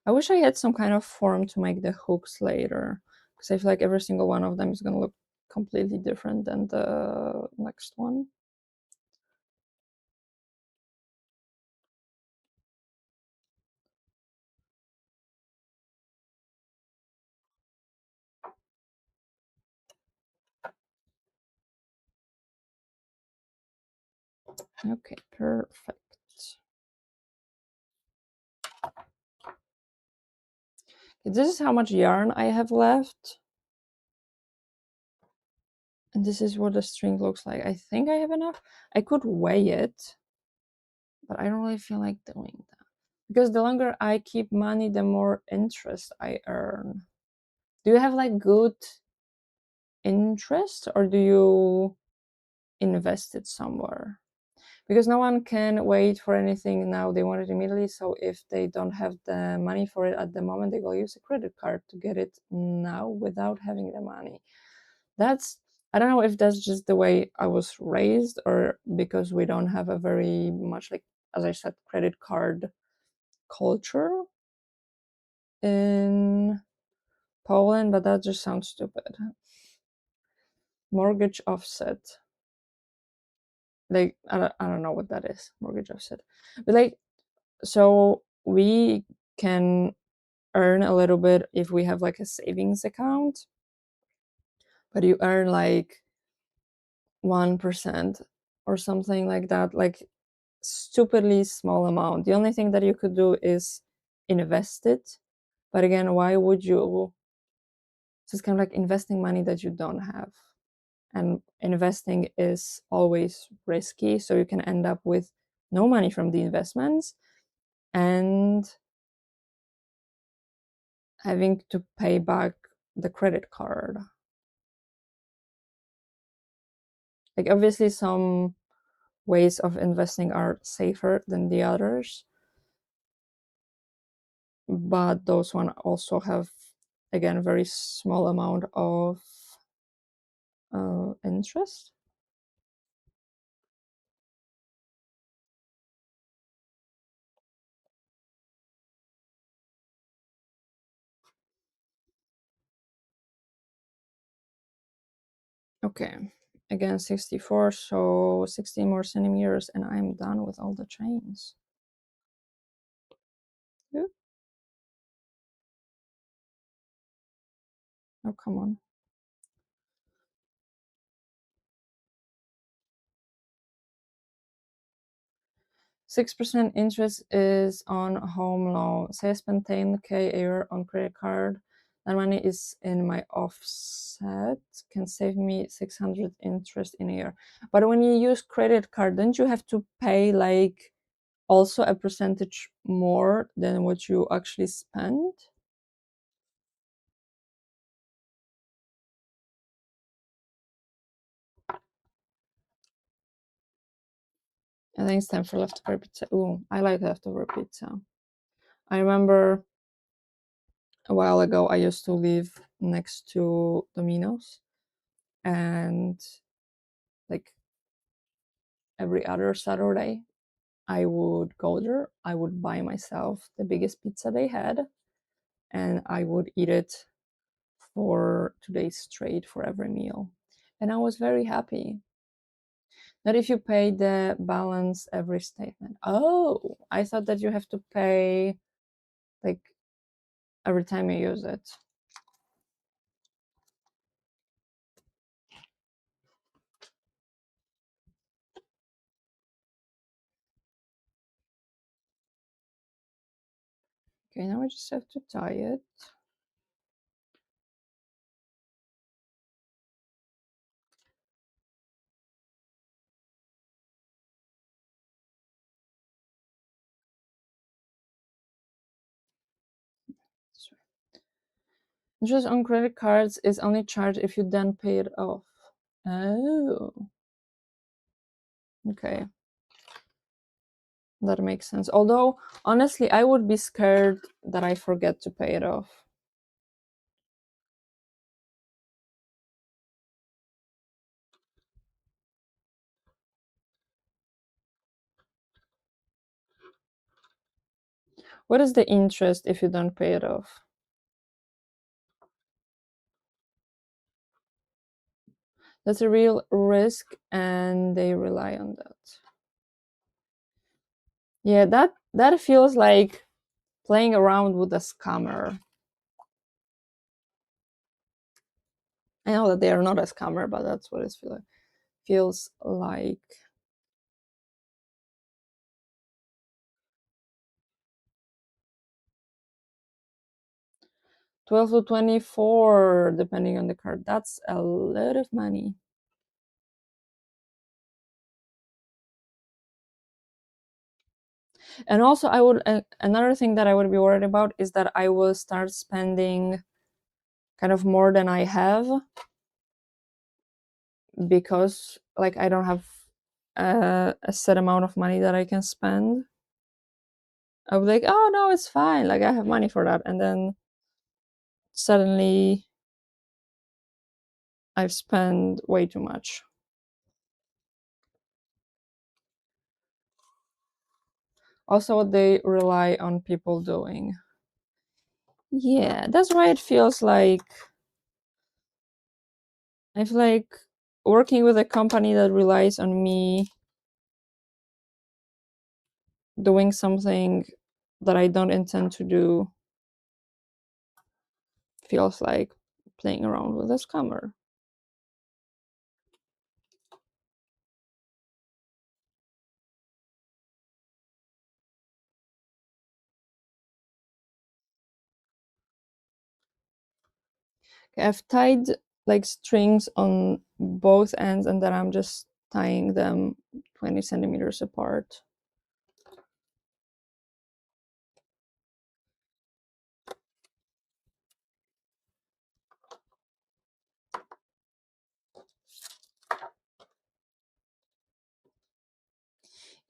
I wish I had some kind of form to make the hooks later, because I feel like every single one of them is going to look completely different than the next one. Okay, perfect. This is how much yarn I have left. And this is what the string looks like. I think I have enough. I could weigh it, but I don't really feel like doing that. Because the longer I keep money, the more interest I earn. Do you have like good interest, or do you invest it somewhere? Because no one can wait for anything now. They want it immediately. So if they don't have the money for it at the moment, they will use a credit card to get it now without having the money. That's, I don't know if that's just the way I was raised, or because we don't have a very much, like, as I said, credit card culture in Poland, but that just sounds stupid. Mortgage offset. Like, I don't know what that is, mortgage offset. But like, so we can earn a little bit if we have like a savings account, but you earn like 1% or something like that, like stupidly small amount. The only thing that you could do is invest it. But again, why would you So it's kind of like investing money that you don't have. And investing is always risky. So you can end up with no money from the investments and having to pay back the credit card. Like, obviously, some ways of investing are safer than the others, but those one also have, again, very small amount of interest. Okay, again 64, so 16 more centimeters and I'm done with all the chains. Yep. Oh, come on. 6% interest is on home loan. Say I spend 10K a year on credit card. That money is in my offset. Can save me 600 interest in a year. But when you use credit card, don't you have to pay like also a percentage more than what you actually spend? I think it's time for leftover pizza. Ooh, I like leftover pizza. I remember a while ago I used to live next to Domino's, and like every other Saturday I would go there, I would buy myself the biggest pizza they had, and I would eat it for 2 days straight for every meal. And I was very happy. Not if you pay the balance every statement. Oh, I thought that you have to pay like every time you use it. Okay, now I just have to tie it. Interest on credit cards is only charged if you then pay it off. Oh, okay. That makes sense. Although, honestly, I would be scared that I forget to pay it off. What is the interest if you don't pay it off? That's a real risk, and they rely on that. Yeah, that feels like playing around with a scammer. I know that they are not a scammer, but that's what it feels like. 12 to 24, depending on the card. That's a lot of money. And also, I would another thing that I would be worried about is that I will start spending kind of more than I have, because like I don't have a set amount of money that I can spend. I would be like, oh no, it's fine. Like I have money for that, and then suddenly I've spent way too much. Also, what they rely on people doing. Yeah, that's why it feels like I feel like working with a company that relies on me doing something that I don't intend to do feels like playing around with a scammer. I've tied like strings on both ends, and then I'm just tying them 20 centimeters apart.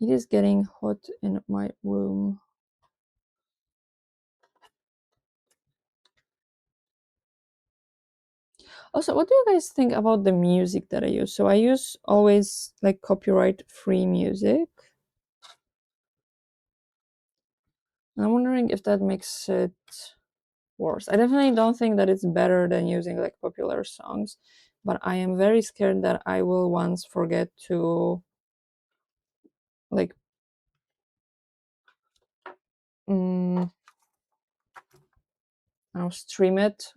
It is getting hot in my room. Also, what do you guys think about the music that I use? So I use always like copyright free music. I'm wondering if that makes it worse. I definitely don't think that it's better than using like popular songs, but I am very scared that I will once forget to like mm, stream it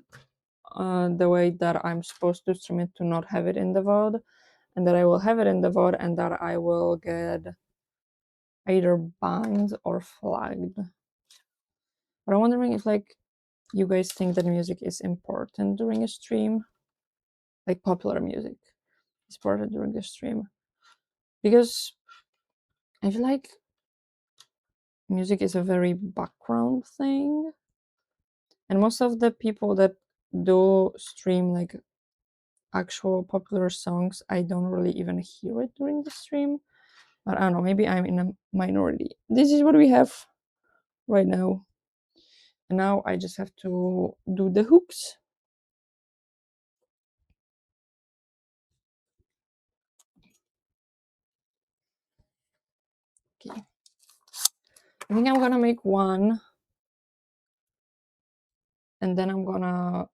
the way that I'm supposed to stream it, to not have it in the VOD, and that I will have it in the VOD and that I will get either banned or flagged. But I'm wondering if like you guys think that music is important during a stream, like popular music is important during a stream, because I feel like music is a very background thing, and most of the people that do stream like actual popular songs, I don't really even hear it during the stream. But I don't know, maybe I'm in a minority. This is what we have right now. And now I just have to do the hooks. Okay. I think I'm gonna make one, and then I'm gonna,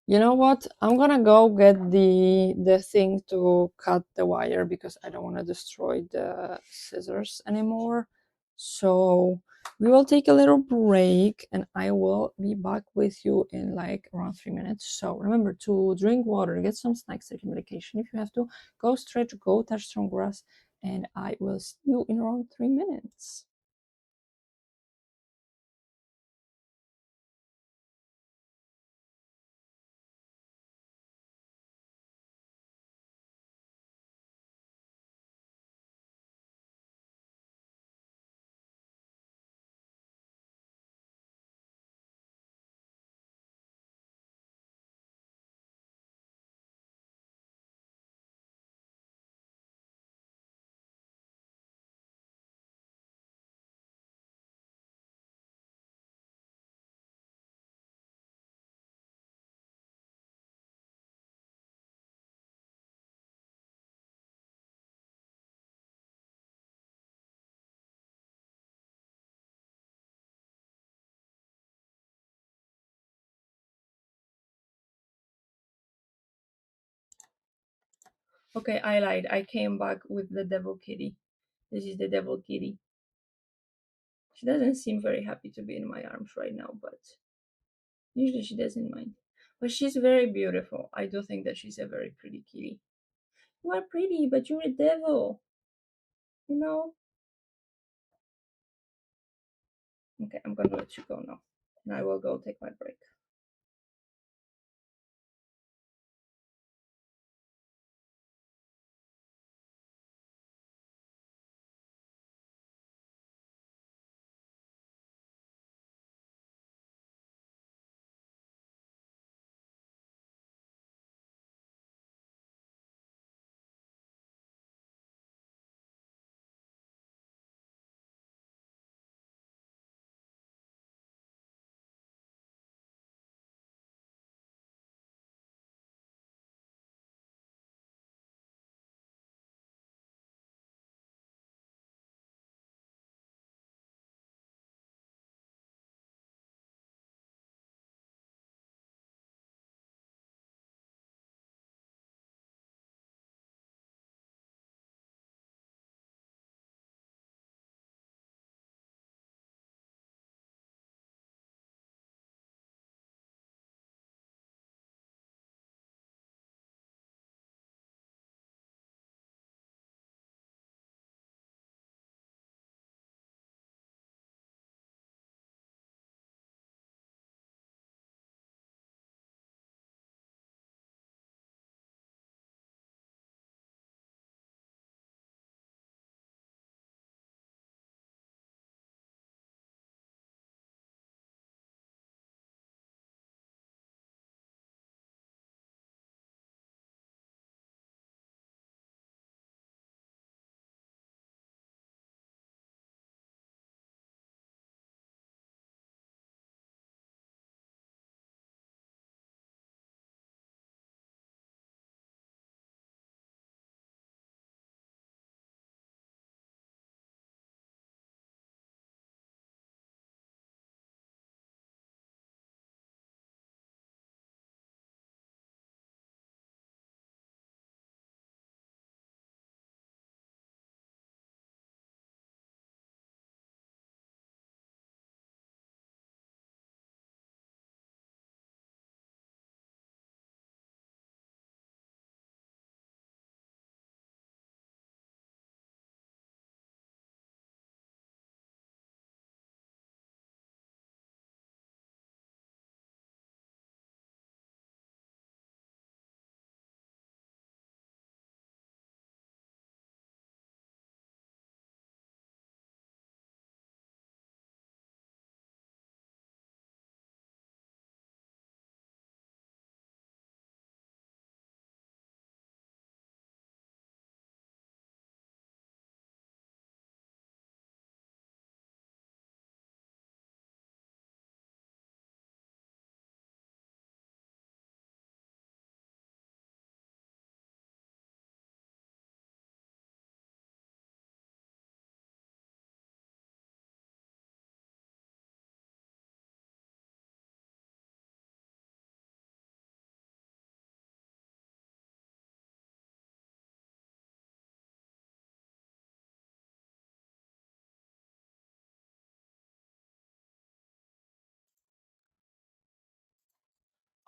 you know what? I'm gonna go get the thing to cut the wire because I don't want to destroy the scissors anymore. So we will take a little break, and I will be back with you in like around 3 minutes. So remember to drink water, get some snacks, take your medication if you have to, go stretch, go touch some grass, and I will see you in around 3 minutes. Okay, I lied. I came back with the devil kitty. This is the devil kitty. She doesn't seem very happy to be in my arms right now, but usually she doesn't mind. But she's very beautiful. I do think that she's a very pretty kitty. You are pretty, but you're a devil. You know? Okay, I'm gonna let you go now. And I will go take my break.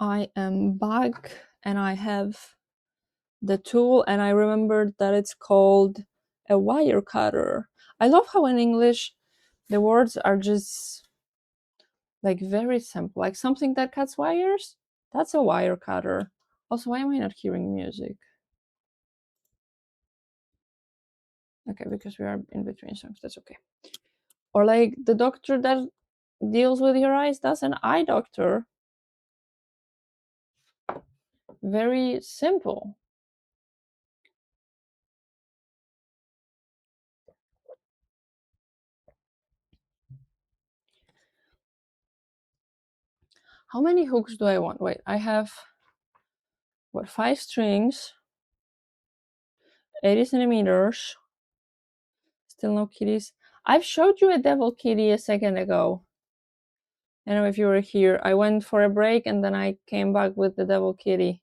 I am back and I have the tool, and I remembered that it's called a wire cutter. I love how in English the words are just like very simple, like something that cuts wires. That's a wire cutter. Also, why am I not hearing music? Okay, because we are in between songs. That's okay. Or like the doctor that deals with your eyes, that's an eye doctor. Very simple. How many hooks do I want? Wait, I have what, 5 strings, 80 centimeters. Still no kitties. I've showed you a devil kitty a second ago. I don't know if you were here. I went for a break and then I came back with the devil kitty.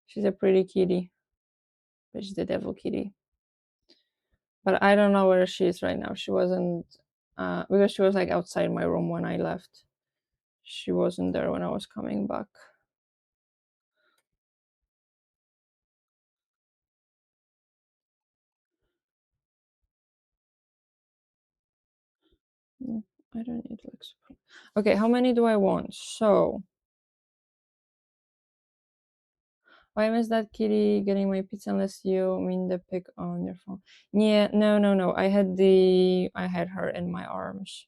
She's a pretty kitty, but she's the devil kitty. But I don't know where she is right now. She wasn't, because she was like outside my room when I left. She wasn't there when I was coming back. I don't need like super. Okay, how many do I want? So why is that kitty getting my pizza unless you mean the pic on your phone? Yeah, no. I had her in my arms.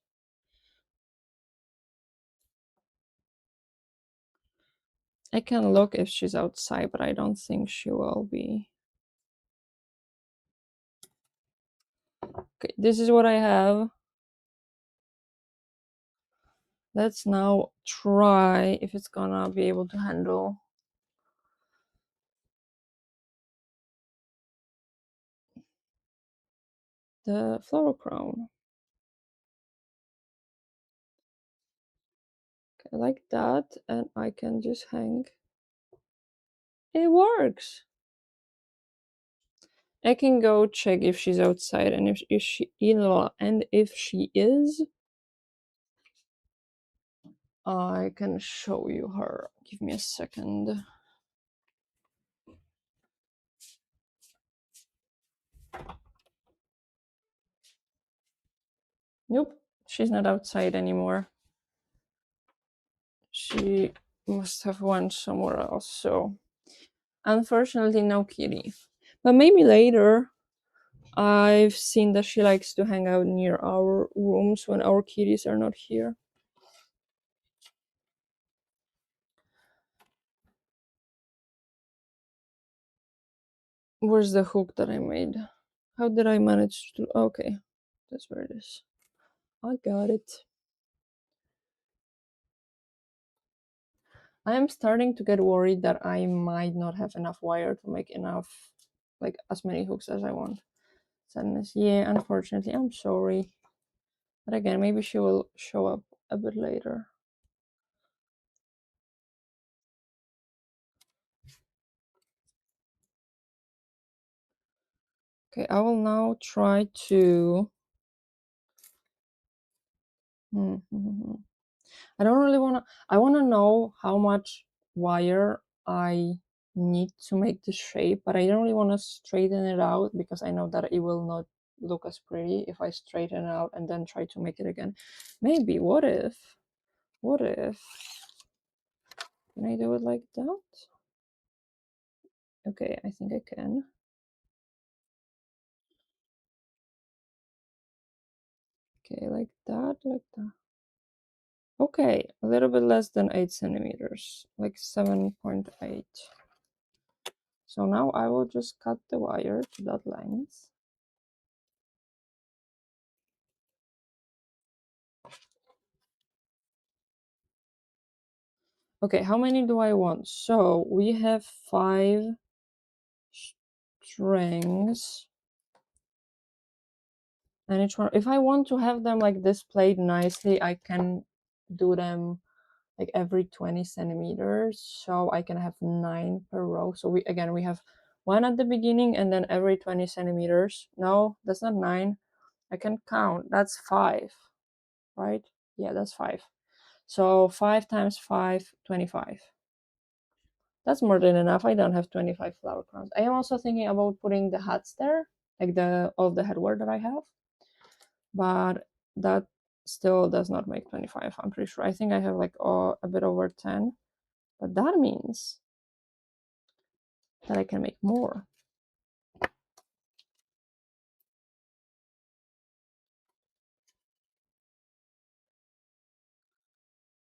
I can look if she's outside, but I don't think she will be. Okay, this is what I have. Let's now try if it's gonna be able to handle the flower crown. Okay, like that, and I can just hang. It works. I can go check if she's outside, and if she is, I can show you her. Give me a second. Nope, she's not outside anymore. She must have went somewhere else. So unfortunately, no kitty. But maybe later. I've seen that she likes to hang out near our rooms when our kitties are not here. Where's the hook that I made? How did I manage to? Okay, that's where it is. I got it. I am starting to get worried that I might not have enough wire to make enough, like as many hooks as I want. Sadness. Yeah, unfortunately, I'm sorry. But again, maybe she will show up a bit later. Okay, I will now try to. I don't really want to. I want to know how much wire I need to make the shape, but I don't really want to straighten it out because I know that it will not look as pretty if I straighten it out and then try to make it again. Maybe, what if? What if? Can I do it like that? Okay, I think I can. Okay, like that, like that. Okay, a little bit less than 8 centimeters, like 7.8. So now I will just cut the wire to that length. Okay, how many do I want? So we have 5 strings. And each one, if I want to have them like displayed nicely, I can do them like every 20 centimeters. So I can have 9 per row. So we have 1 at the beginning and then every 20 centimeters. No, that's not 9. I can count. That's 5, right? Yeah, that's 5. So 5 times 5, 25. That's more than enough. I don't have 25 flower crowns. I am also thinking about putting the hats there, like all of the headwear that I have, but that still does not make 25. I'm pretty sure. I think I have like a bit over 10, but that means that I can make more.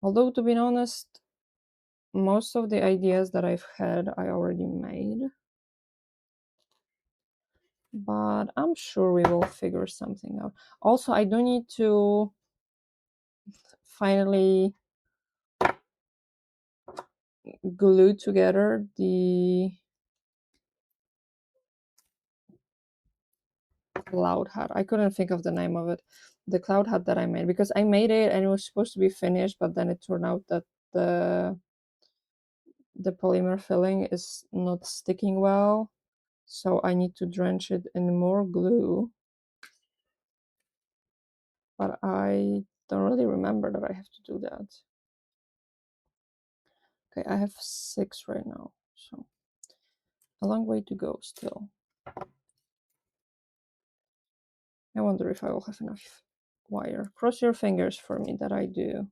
Although, to be honest, most of the ideas that I've had, I already made. But I'm sure we will figure something out. Also, I do need to finally glue together the cloud hat. I couldn't think of the name of it. The cloud hat that I made, because I made it and it was supposed to be finished, but then it turned out that the polymer filling is not sticking well. So I need to drench it in more glue. But I don't really remember that I have to do that. Okay, I have 6 right now, so a long way to go still. I wonder if I will have enough wire. Cross your fingers for me that I do.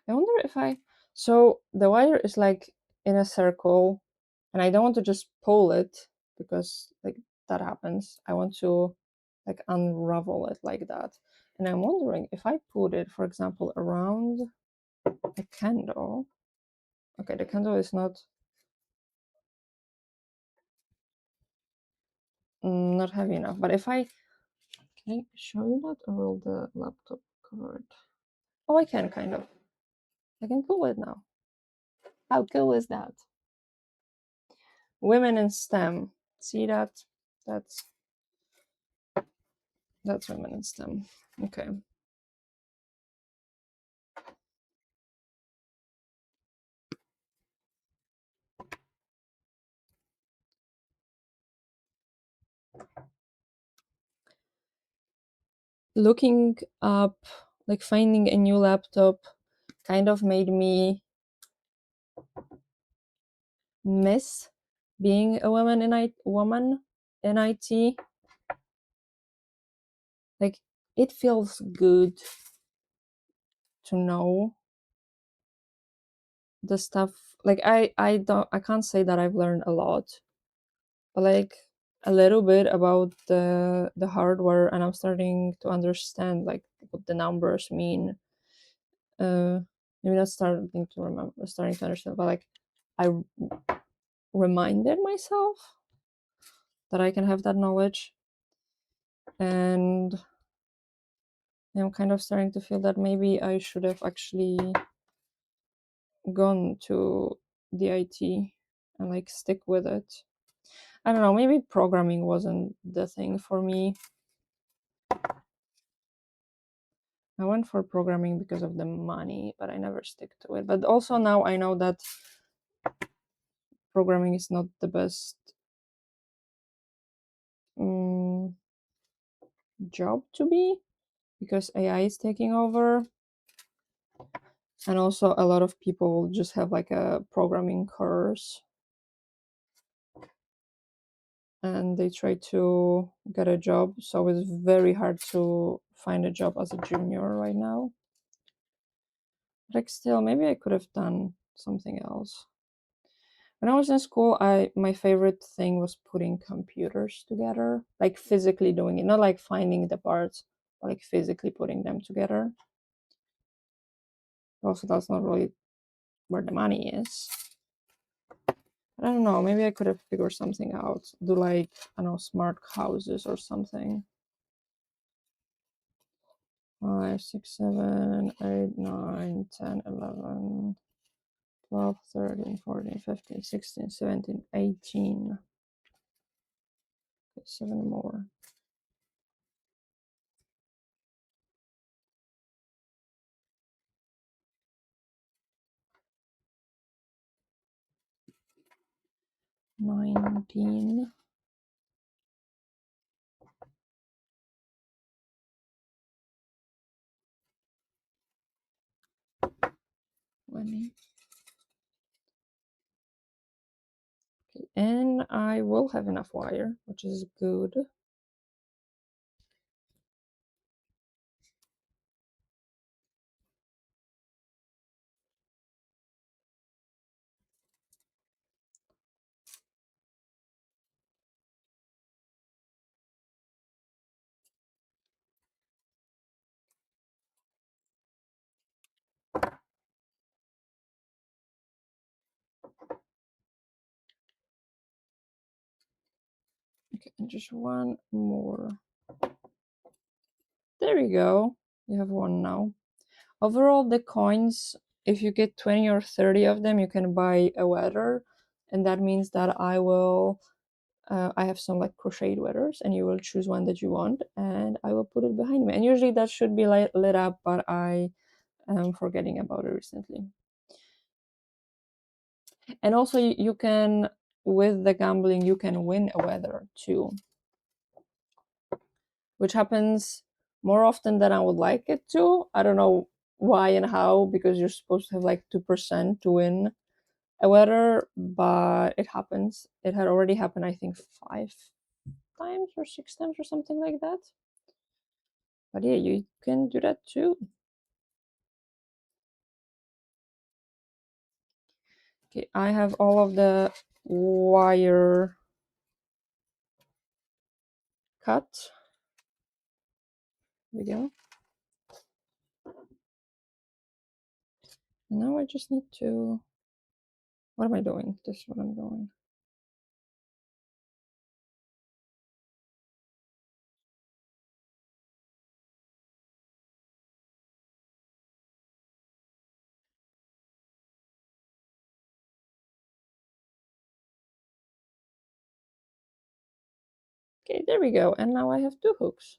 I wonder if so the wire is like in a circle and I don't want to just pull it because like that happens. I want to like unravel it like that. And I'm wondering if I put it, for example, around a candle. Okay, the candle is not heavy enough, but if can I show you that, or will the laptop cover it? Oh, I can kind of. I can pull it now. How cool is that? Women in STEM. See that? That's women in STEM. Okay. Looking up, like finding a new laptop, kind of made me miss being a woman in IT. Like it feels good to know the stuff. Like I can't say that I've learned a lot, but like a little bit about the hardware, and I'm starting to understand like what the numbers mean. Maybe not starting to understand, but like I reminded myself that I can have that knowledge, and I'm kind of starting to feel that maybe I should have actually gone to the IT and like stick with it. I don't know, maybe programming wasn't the thing for me. I went for programming because of the money, but I never stick to it. But also now I know that programming is not the best job to be, because AI is taking over. And also a lot of people just have like a programming course and they try to get a job. So it's very hard to find a job as a junior right now. Like still, maybe I could have done something else. When I was in school, my favorite thing was putting computers together, like physically doing it, not like finding the parts, but like physically putting them together. Also, that's not really where the money is. I don't know, maybe I could have figured something out. Do like, I don't know, smart houses or something. 5, 6, 7, 8, 9, 10, 11, 12, 13, 14, 15, 16, 17, 18. 7 more. 19. 20. Okay, and I will have enough wire, which is good. Okay, and just one more. There you go. You have one now. Overall, the coins, if you get 20 or 30 of them, you can buy a weather. And that means that I have some like crocheted weathers, and you will choose one that you want, and I will put it behind me. And usually that should be lit up, but I am forgetting about it recently. And also, you can, with the gambling, you can win a weather too, which happens more often than I would like it to. I don't know why and how, because you're supposed to have like 2% to win a weather, but it happens. It had already happened, I think, 5 times or 6 times or something like that. But yeah, you can do that too. Okay, I have all of the wire cut. There we go. Now I just need to, what am I doing? This is what I'm doing. Okay, there we go. And now I have 2 hooks.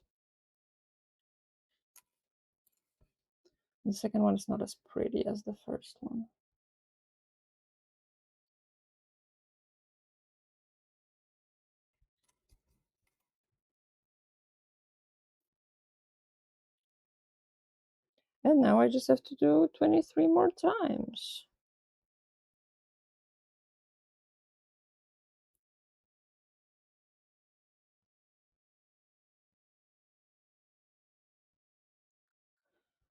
The second one is not as pretty as the first one. And now I just have to do 23 more times.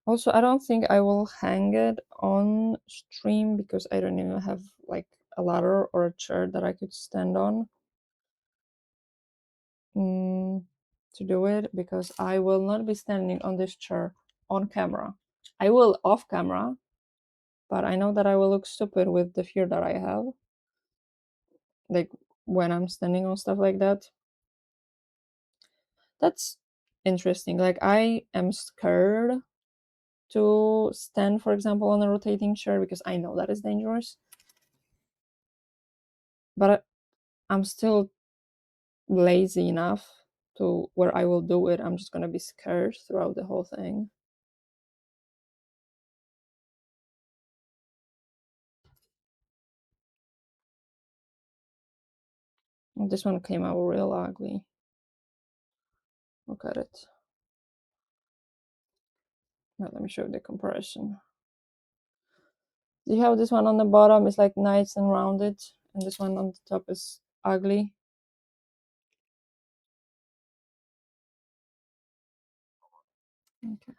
Also, I don't think I will hang it on stream because I don't even have like a ladder or a chair that I could stand on to do it, because I will not be standing on this chair on camera. I will off camera, but I know that I will look stupid with the fear that I have, like when I'm standing on stuff like that. That's interesting. Like, I am scared to stand, for example, on a rotating chair because I know that is dangerous. But I'm still lazy enough to where I will do it. I'm just gonna be scared throughout the whole thing. And this one came out real ugly. Look at it. Now let me show you the comparison. You have this one on the bottom is like nice and rounded, and this one on the top is ugly. Okay.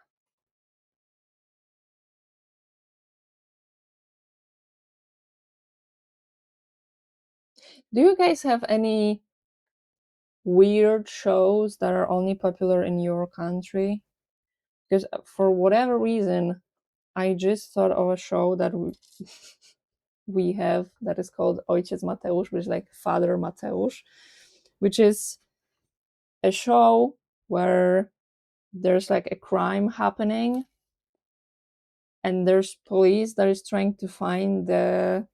Do you guys have any weird shows that are only popular in your country? Because for whatever reason, I just thought of a show that we have that is called Ojciec Mateusz, which is like Father Mateusz, which is a show where there's like a crime happening and there's police that is trying to find the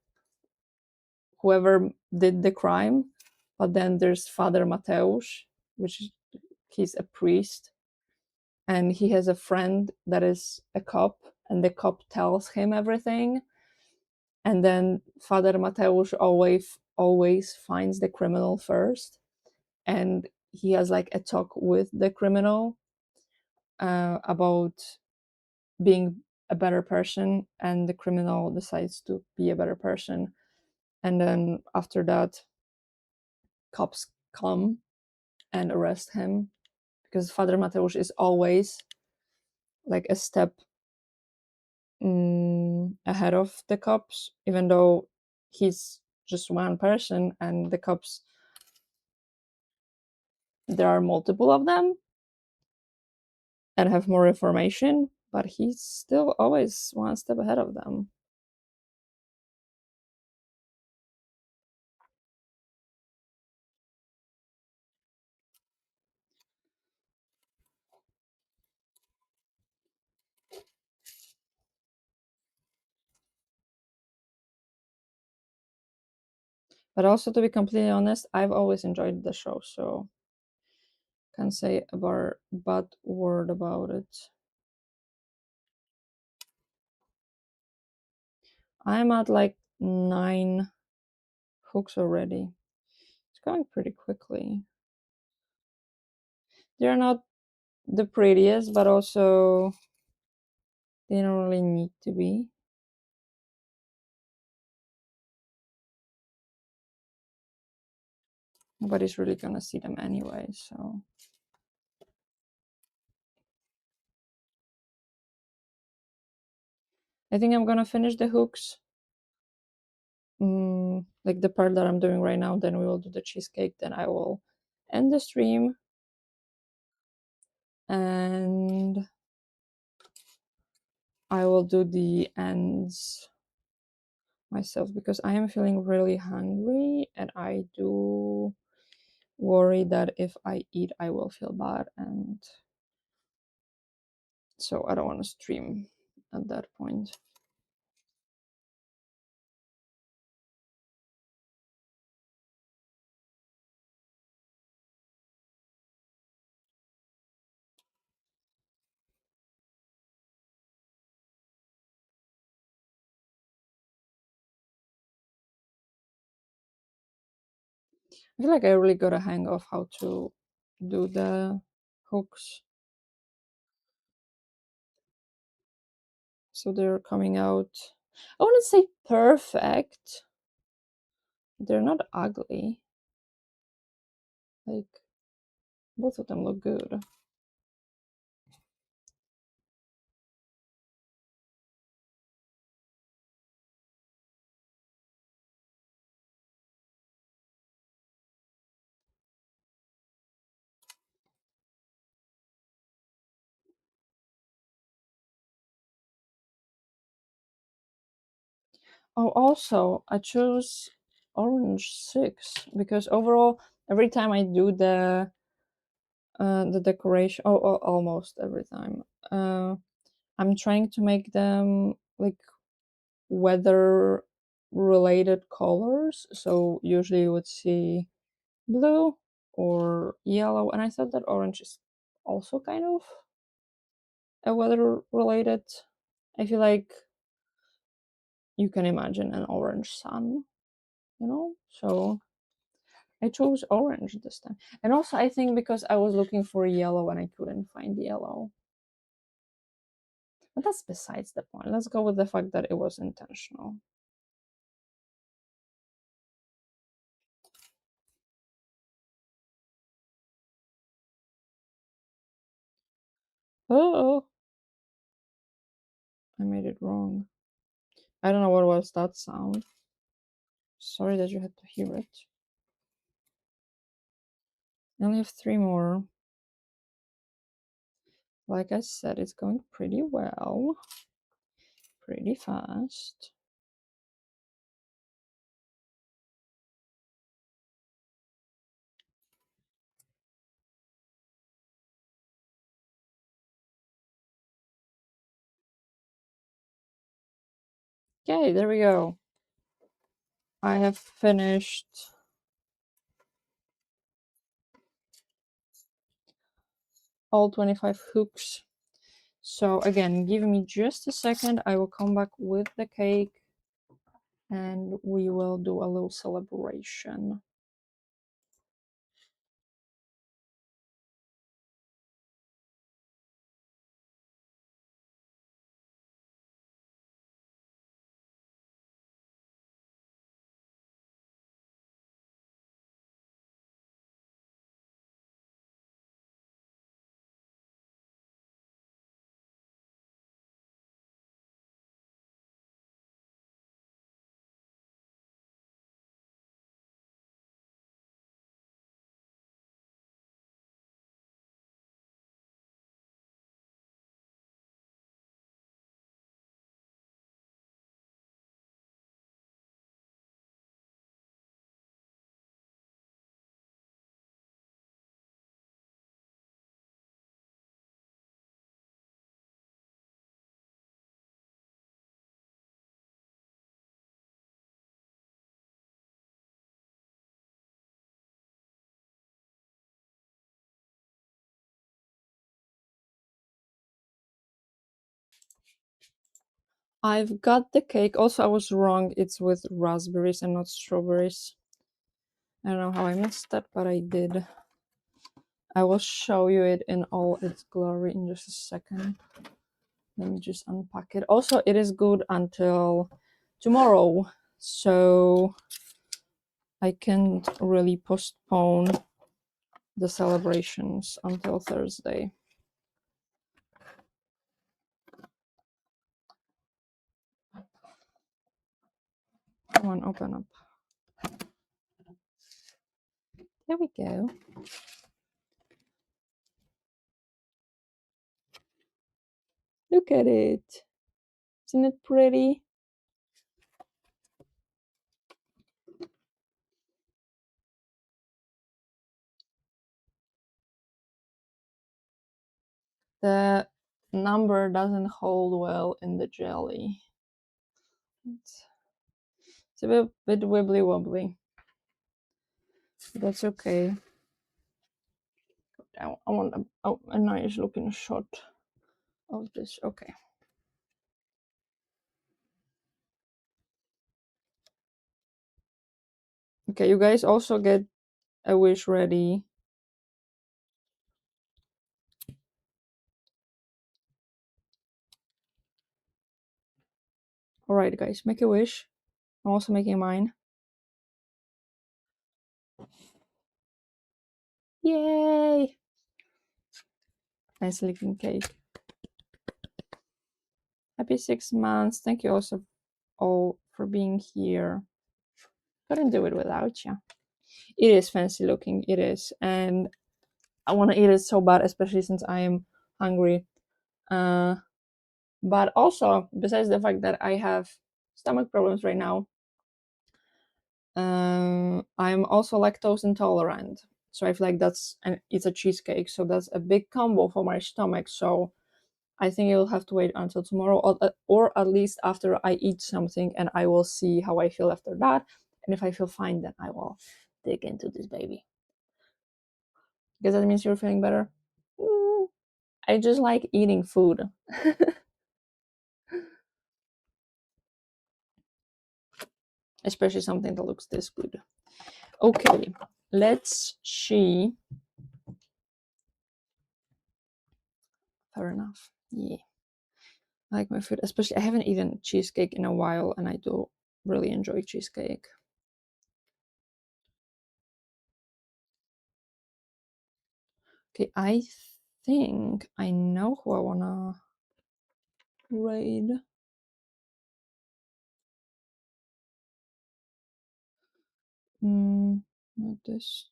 whoever did the crime, but then there's Father Mateusz, which is, he's a priest, and he has a friend that is a cop, and the cop tells him everything, and then Father Mateusz always finds the criminal first, and he has like a talk with the criminal about being a better person, and the criminal decides to be a better person. And then after that, cops come and arrest him, because Father Mateusz is always like a step ahead of the cops, even though he's just one person and the cops, there are multiple of them and have more information, but he's still always one step ahead of them. But also, to be completely honest, I've always enjoyed the show, so can't say a bad word about it. I'm at like 9 hooks already. It's going pretty quickly. They're not the prettiest, but also they don't really need to be. Nobody's really gonna see them anyway, so. I think I'm gonna finish the hooks. Like the part that I'm doing right now, then we will do the cheesecake, then I will end the stream. And I will do the ends myself, because I am feeling really hungry, and I do worry that if I eat I will feel bad, and so I don't want to stream at that point. I feel like I really got a hang of how to do the hooks. So they're coming out, I wouldn't say perfect. They're not ugly. Like, both of them look good. Oh, also, I chose orange 6 because overall, every time I do the decoration, almost every time, I'm trying to make them like weather related colors. So usually you would see blue or yellow, and I thought that orange is also kind of a weather related. I feel like you can imagine an orange sun, so I chose orange this time. And also, I think because I was looking for yellow and I couldn't find yellow. But that's besides the point. Let's go with the fact that it was intentional. Oh, I made it wrong. I don't know what was that sound. Sorry that you had to hear it. I only have 3 more. Like I said, it's going pretty well. Pretty fast. Okay, there we go. I have finished all 25 hooks. So again, give me just a second. I will come back with the cake. and we will do a little celebration. I've got the cake. Also, I was wrong. It's with raspberries and not strawberries. I don't know how I missed that, but I did. I will show you it in all its glory in just a second. Let me just unpack it. Also, it is good until tomorrow, so I can't really postpone the celebrations until Thursday. Come on, open up. There we go. Look at it. Isn't it pretty? The number doesn't hold well in the jelly. It's a bit wibbly wobbly. That's okay. I want a nice looking shot of this. Okay. Okay, you guys also get a wish ready. All right, guys, make a wish. I'm also making mine. Yay! Nice looking cake. Happy 6 months. Thank you also all for being here. Couldn't do it without you. It is fancy looking, it is. And I want to eat it so bad, especially since I am hungry. But also, besides the fact that I have stomach problems right now, I'm also lactose intolerant. So I feel like it's a cheesecake, so that's a big combo for my stomach. So I think it'll have to wait until tomorrow, or at least after I eat something, and I will see how I feel after that. And if I feel fine, then I will dig into this baby. Because that means you're feeling better. I just like eating food. Especially something that looks this good. Okay, let's see. Fair enough. Yeah. I like my food, especially I haven't eaten cheesecake in a while, and I do really enjoy cheesecake. Okay, I think I know who I wanna raid. Not this.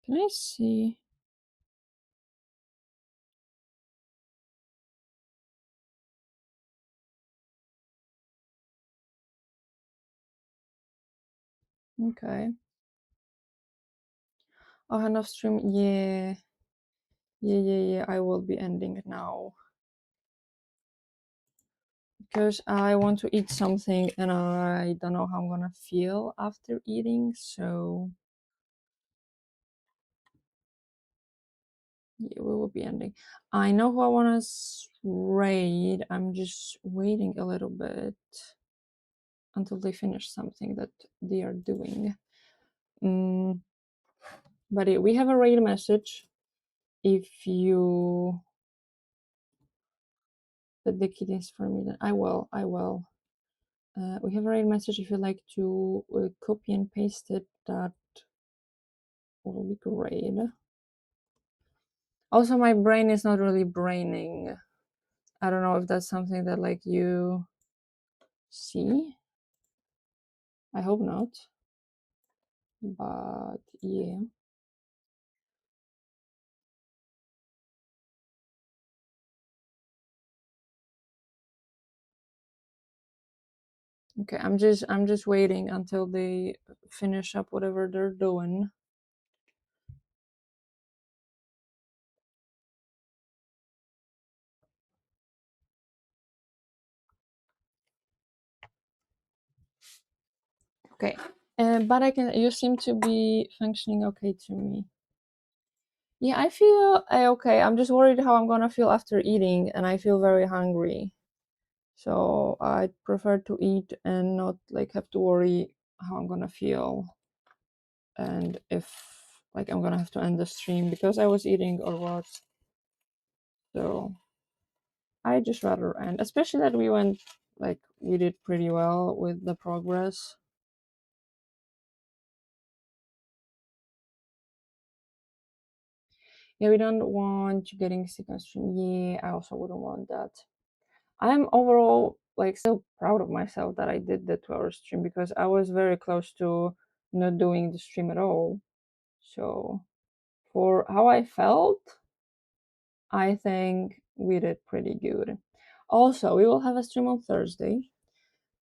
Can I see? Okay. Oh, hand of stream. Yeah. Yeah. I will be ending it now. Because I want to eat something and I don't know how I'm gonna feel after eating, so Yeah, we will be ending. I know who I want to raid. I'm just waiting a little bit until they finish something that they are doing. But yeah, we have a raid message. If you put the keys for me, then I will. We have a raid message. If you'd like to copy and paste it, that will be great. Also, my brain is not really braining. I don't know if that's something that like you see. I hope not. But yeah. Okay, I'm just waiting until they finish up whatever they're doing. Okay. But you seem to be functioning okay to me. Yeah, I feel okay. I'm just worried how I'm gonna feel after eating, and I feel very hungry. So I prefer to eat and not like have to worry how I'm gonna feel and if like I'm gonna have to end the stream because I was eating or what. So I just rather end, especially that we did pretty well with the progress. Yeah, we don't want you getting sick on stream. Yeah, I also wouldn't want that. I'm overall like still proud of myself that I did the 2-hour stream because I was very close to not doing the stream at all. So for how I felt, I think we did pretty good. Also, we will have a stream on Thursday,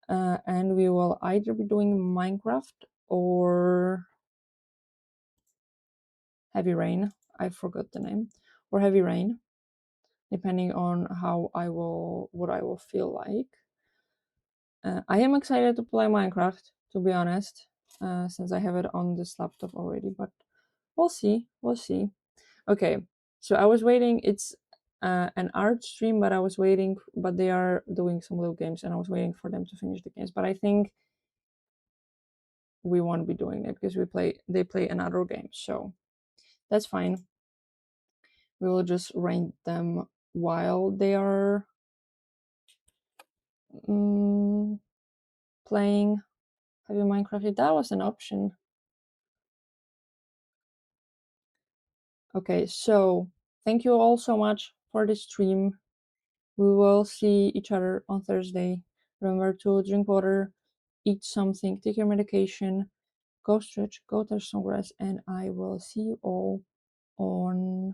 and we will either be doing Minecraft or Heavy Rain. I forgot the name, or Heavy Rain, depending on what I will feel like. I am excited to play Minecraft, to be honest, since I have it on this laptop already. But we'll see. We'll see. Okay, so I was waiting. It's an art stream, but I was waiting. But they are doing some little games, and I was waiting for them to finish the games. But I think we won't be doing it because they play another game, so that's fine. We will just rank them while they are playing Heavy Minecraft. If that was an option. Okay, so thank you all so much for the stream. We will see each other on Thursday. Remember to drink water, eat something, take your medication, go stretch, go touch some grass, and I will see you all on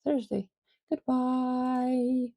Thursday. Goodbye.